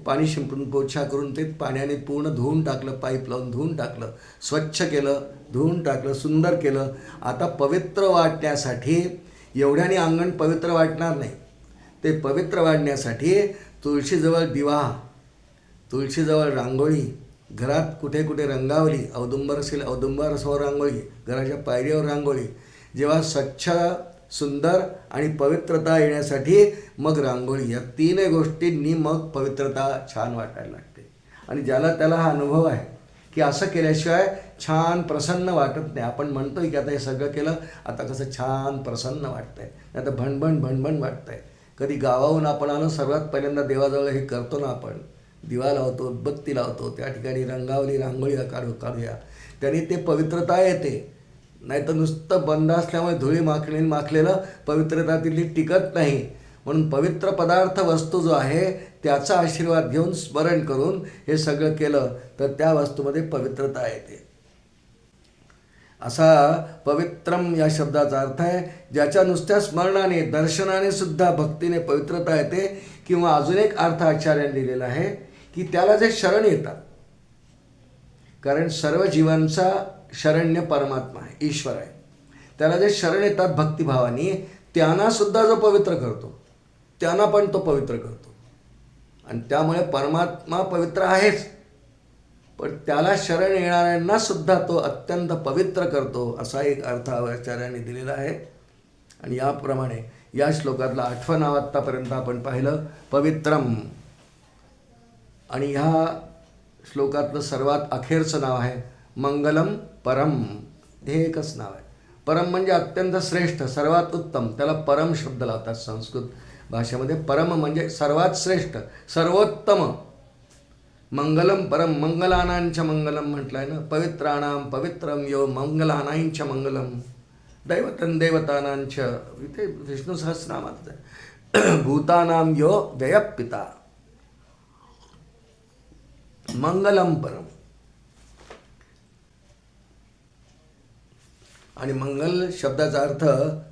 पाणी शिंपडून पोछा करून ते पाण्याने पूर्ण धुवून टाकलं, पाईप लावून धुवून टाकलं, स्वच्छ केलं, धुवून टाकलं, सुंदर केलं. आता पवित्र वाटण्यासाठी एवढ्याने अंगण पवित्र वाटणार नाही. ते पवित्र वाढण्यासाठी तुळशीजवळ दिवा, तुळशीजवळ रांगोळी, घरात कुठे कुठे रंगावली, औदुंबर असेल औदुंबरासमोर रांगोळी, घराच्या पायरीवर रांगोळी. जेव्हा स्वच्छ, सुंदर आणि पवित्रता येण्यासाठी मग रांगोळी, या 3 गोष्टींनी मग पवित्रता छान वाटायला लागते. आणि ज्याला त्याला हा अनुभव आहे की असं केल्याशिवाय छान प्रसन्न वाटत नाही. आपण म्हणतोय की आता हे सगळं केलं, आता कसं छान प्रसन्न वाटतंय, नाही तर भणभण भणभण वाटतंय. कधी गावाहून आपण आलो, सर्वात पहिल्यांदा देवाजवळ हे करतो ना आपण, दिवा लावतो, बत्ती लावतो, त्या ठिकाणी रांगोळी काढूया, त्याने ते पवित्रता येते. नाही तर नुसतं बंद असल्यामुळे धुळी माखलेलं पवित्रता तिथली टिकत नाही. म्हणून पवित्र पदार्थ वस्तू जो आहे त्याचा आशीर्वाद घेऊन स्मरण करून हे सगळं केलं तर त्या वस्तूमध्ये पवित्रता येते. असा पवित्रम या शब्दाचा अर्थ आहे, ज्याच्या नुसत्या स्मरणाने, दर्शनाने सुद्धा भक्तीने पवित्रता येते. किंवा अजून एक अर्थ आचार्यांनी दिलेला आहे की त्याला जे शरण येतात, कारण सर्व जीवांचा शरण्य परमात्मा आहे, ईश्वर आहे, त्याला जे शरण येतात भक्तिभावाने, त्यांना सुद्धा जो पवित्र करतो, त्यांना पण तो पवित्र करतो. आणि त्यामुळे परमात्मा पवित्र आहेच, पण त्याला शरण येणाऱ्यांना सुद्धा तो अत्यंत पवित्र करतो, असा एक अर्थ आचार्यांनी दिलेला आहे. आणि याप्रमाणे या श्लोकातलं 8वं नाव आत्तापर्यंत आपण पाहिलं, पवित्रम. आणि ह्या श्लोकातलं सर्वात अखेरचं नाव आहे मंगलम परम. हे एकच नाव आहे. परम म्हणजे अत्यंत श्रेष्ठ, सर्वात उत्तम, त्याला परम शब्द लावतात संस्कृत भाषेमध्ये. परम म्हणजे सर्वात श्रेष्ठ, सर्वोत्तम. मंगलम परम, मंगलानांच मंगलम म्हटलं आहे ना. पवित्राणाम पवित्रम यो मंगलानांच मंगलम, दैवतं देवतानांच, इथे विष्णू सहस्रनामात आहे. भूतानाम यो व्ययपिता, मंगलम परम. आणि मंगल शब्दाचा अर्थ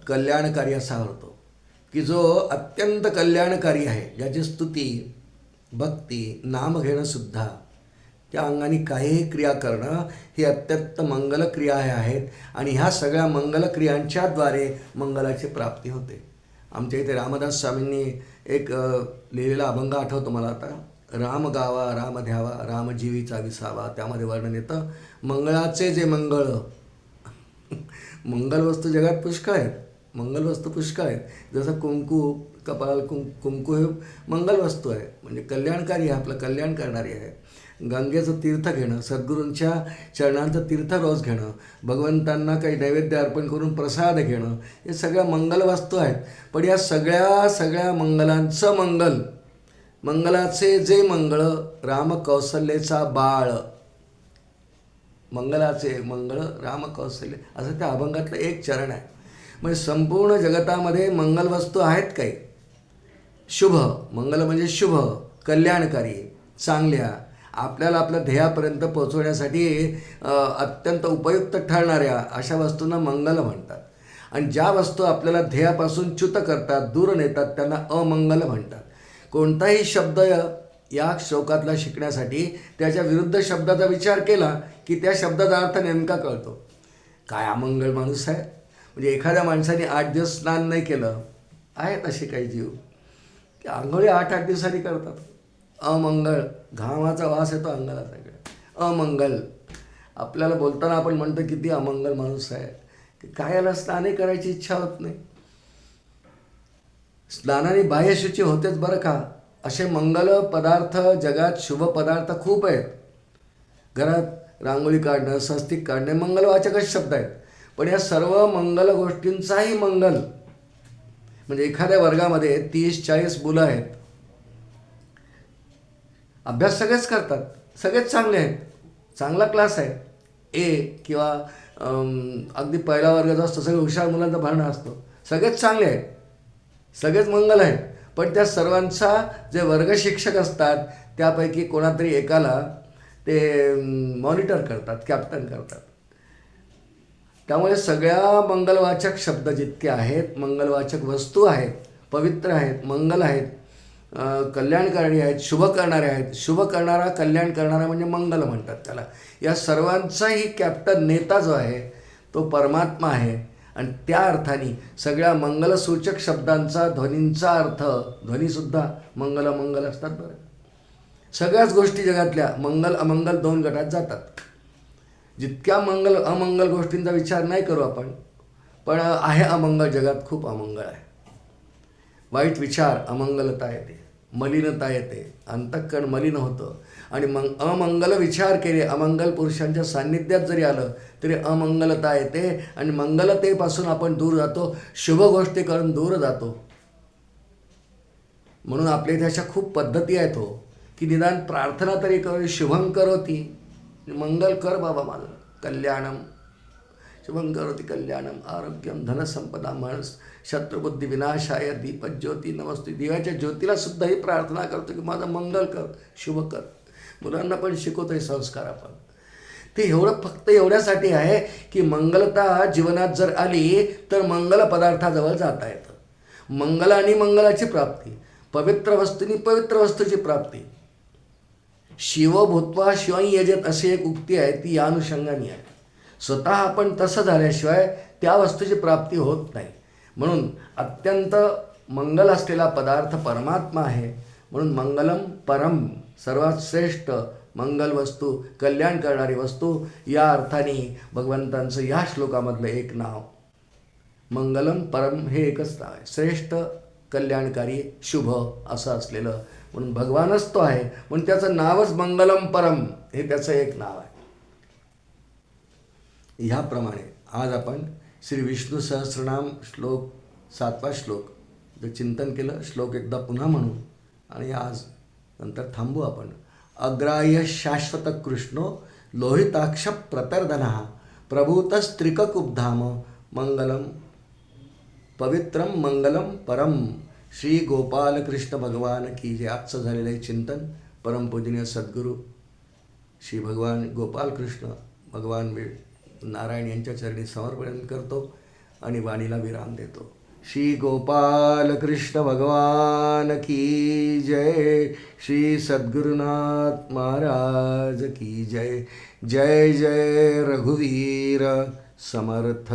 कल्याणकारी असा होतो, की जो अत्यंत कल्याणकारी आहे, ज्याची स्तुती, भक्ती, नाम घेणं सुद्धा, त्या अंगाने काहीही क्रिया करणं ही अत्यंत मंगल क्रिया आहेत. आणि ह्या सगळ्या मंगलक्रियांच्याद्वारे मंगलाची प्राप्ती होते. आमच्या इथे रामदास स्वामींनी एक लिहिलेला अभंग आठवतो मला आता, राम गावा राम ध्यावा राम जीवीचा विसावा. त्यामध्ये वर्णन येतं मंगळाचे जे मंगळ. मंगल वस्तू जगात पुष्कळ आहेत, मंगल वस्तू पुष्कळ आहेत. जसं कुंकू, कपाल कुंकू हे मंगल वस्तू आहे, म्हणजे कल्याणकारी आहे, आपलं कल्याण करणारी आहे. गंगेचं तीर्थ घेणं, सद्गुरूंच्या चरणांचं तीर्थ रोज घेणं, भगवंतांना काही नैवेद्य अर्पण करून प्रसाद घेणं, हे सगळ्या मंगल वस्तू आहेत. पण या सगळ्या मंगलांचं मंगल, मंगलाचे जे मंगळ, राम कौशल्येचा बाळ, मंगलाचे मंगळ राम कौशल्य, असं त्या अभंगातलं एक चरण आहे. म्हणजे संपूर्ण जगतामध्ये मंगल वस्तू आहेत काही. शुभ, मंगल म्हणजे शुभ, कल्याणकारी, चांगल्या, आपल्याला आपल्या ध्येयापर्यंत पोहोचवण्यासाठी अत्यंत उपयुक्त ठरणाऱ्या अशा वस्तूंना मंगल म्हणतात. आणि ज्या वस्तू आपल्याला ध्येयापासून च्युत करतात, दूर नेतात, त्यांना अमंगल म्हणतात. कोणताही शब्द या श्लोकातला शिकण्यासाठी त्याच्या विरुद्ध शब्दाचा विचार केला की त्या शब्दाचा अर्थ नेमका कळतो. काय अमंगल माणूस आहे, म्हणजे एखाद्या माणसाने 8 दिवस स्नान नाही केलं, आहेत असे काही जीव की आंघोळी 8-8 दिवसांनी करतात. अमंगल, घामाचा वास येतो अंगाला सगळं, अमंगल. आपल्याला बोलताना आपण म्हणतो किती अमंगल माणूस आहे, की काय याला स्नानही करायची इच्छा होत नाही. स्नानाने बाह्यशुची होतेच बरं का. असे मंगल पदार्थ जगात, शुभ पदार्थ खूप आहेत. घरात रांगोळी काढणं, स्वस्तिक काढणे मंगलवाचकच शब्द आहेत. पण या सर्व मंगल गोष्टींचाही मंगल, म्हणजे एखाद्या वर्गामध्ये 30-40 मुलं आहेत, अभ्यास सगळेच करतात, सगळेच चांगले आहेत, चांगला क्लास आहे, ए किंवा अगदी पहिला वर्ग जो असतो, सगळे हुशार मुलांचा भरणा असतो, सगळेच चांगले आहेत, सगळेच मंगल आहेत. पण त्या सर्वांचा जे वर्ग शिक्षक असतात त्यापैकी कोणातरी एकाला ते मॉनिटर करतात, कॅप्टन करतात. त्यामुळे सगळ्या मंगलवाचक शब्द जितके आहेत, मंगलवाचक वस्तू आहेत, पवित्र आहेत, मंगल आहेत, कल्याणकारी आहेत, शुभ करणारे आहेत. शुभ करणारा, कल्याण करणारा म्हणजे मंगल म्हणतात त्याला. या सर्वांचाही कॅप्टन, नेता जो आहे तो परमात्मा आहे. आणि त्या अर्थाने सगळ्या मंगलसूचक शब्दांचा, ध्वनींचा अर्थ, ध्वनीसुद्धा मंगल अमंगल असतात बरं. सगळ्याच गोष्टी जगातल्या मंगल अमंगल 2 गटात जातात. जितक्या मंगल अमंगल गोष्टींचा विचार नाही करू आपण, पण आहे अमंगल, जगात खूप अमंगल आहे. वाईट विचार, अमंगलता येते. मलिनता येते, अंतःकरण मलिन होतं आणि मग अमंगल विचार केले, अमंगल पुरुषांच्या सान्निध्यात जरी आलं तरी अमंगलता येते आणि मंगलतेपासून आपण दूर जातो, शुभ गोष्टी करून दूर जातो. म्हणून आपल्या इथे अशा खूप पद्धती आहेत हो, की निदान प्रार्थना तरी कर, शुभं करोती, मंगल कर बाबा माझं, कल्याणम शुभं करोती कल्याणम आरोग्यम धनसंपदा म्हणस शत्रुबुद्धी विनाशाय दीपज्योती नमस्ते. दिव्याच्या ज्योतीला सुद्धा ही प्रार्थना करतो की माझं मंगल कर, शुभ कर. मुलांना पण शिकवतोय संस्कार आपण. ते एवढं फक्त एवढ्यासाठी आहे की मंगलता जीवनात जर आली तर मंगल पदार्थाजवळ जाता येतं. मंगल आणि मंगलाची प्राप्ती, पवित्र वस्तूंनी पवित्र वस्तूची प्राप्ती. शिव भूत्वा शिवाई यजेत अशी एक उक्ती आहे, ती या अनुषंगाने आहे. स्वतः आपण तसं झाल्याशिवाय त्या वस्तूची प्राप्ती होत नाही. म्हणून अत्यंत मंगल असलेला पदार्थ परमात्मा आहे. म्हणून मंगलम परम, सर्वात श्रेष्ठ मंगल वस्तू, कल्याण करणारी वस्तू, या अर्थाने भगवंतांचं या श्लोकामधलं एक नाव मंगलम परम हे एकच नाव आहे. श्रेष्ठ, कल्याणकारी, शुभ असं असलेलं, म्हणून भगवानच तो आहे. म्हणून त्याचं नावच मंगलम परम हे त्याचं एक नाव आहे. ह्याप्रमाणे आज आपण श्री विष्णू सहस्रनाम श्लोक 7वा श्लोक जर चिंतन केलं, श्लोक एकदा पुन्हा म्हणू आणि आज नंतर थांबू आपण. अग्राह्य शाश्वत कृष्णो लोहिताक्ष प्रतर्दनः प्रभूतस्त्रिककुब्धाम मंगलम पवित्रम मंगलम परम. श्री गोपालकृष्ण भगवान की जे. आजचं झालेलं आहे चिंतन परमपूजनीय सद्गुरू श्री भगवान गोपालकृष्ण भगवान नारायण यांच्या चरणी समर्पण करतो आणि वाणीला विराम देतो. श्री गोपालकृष्ण भगवान की जय. श्री सद्गुरुनाथ महाराज की जय. जय जय रघुवीर समर्थ.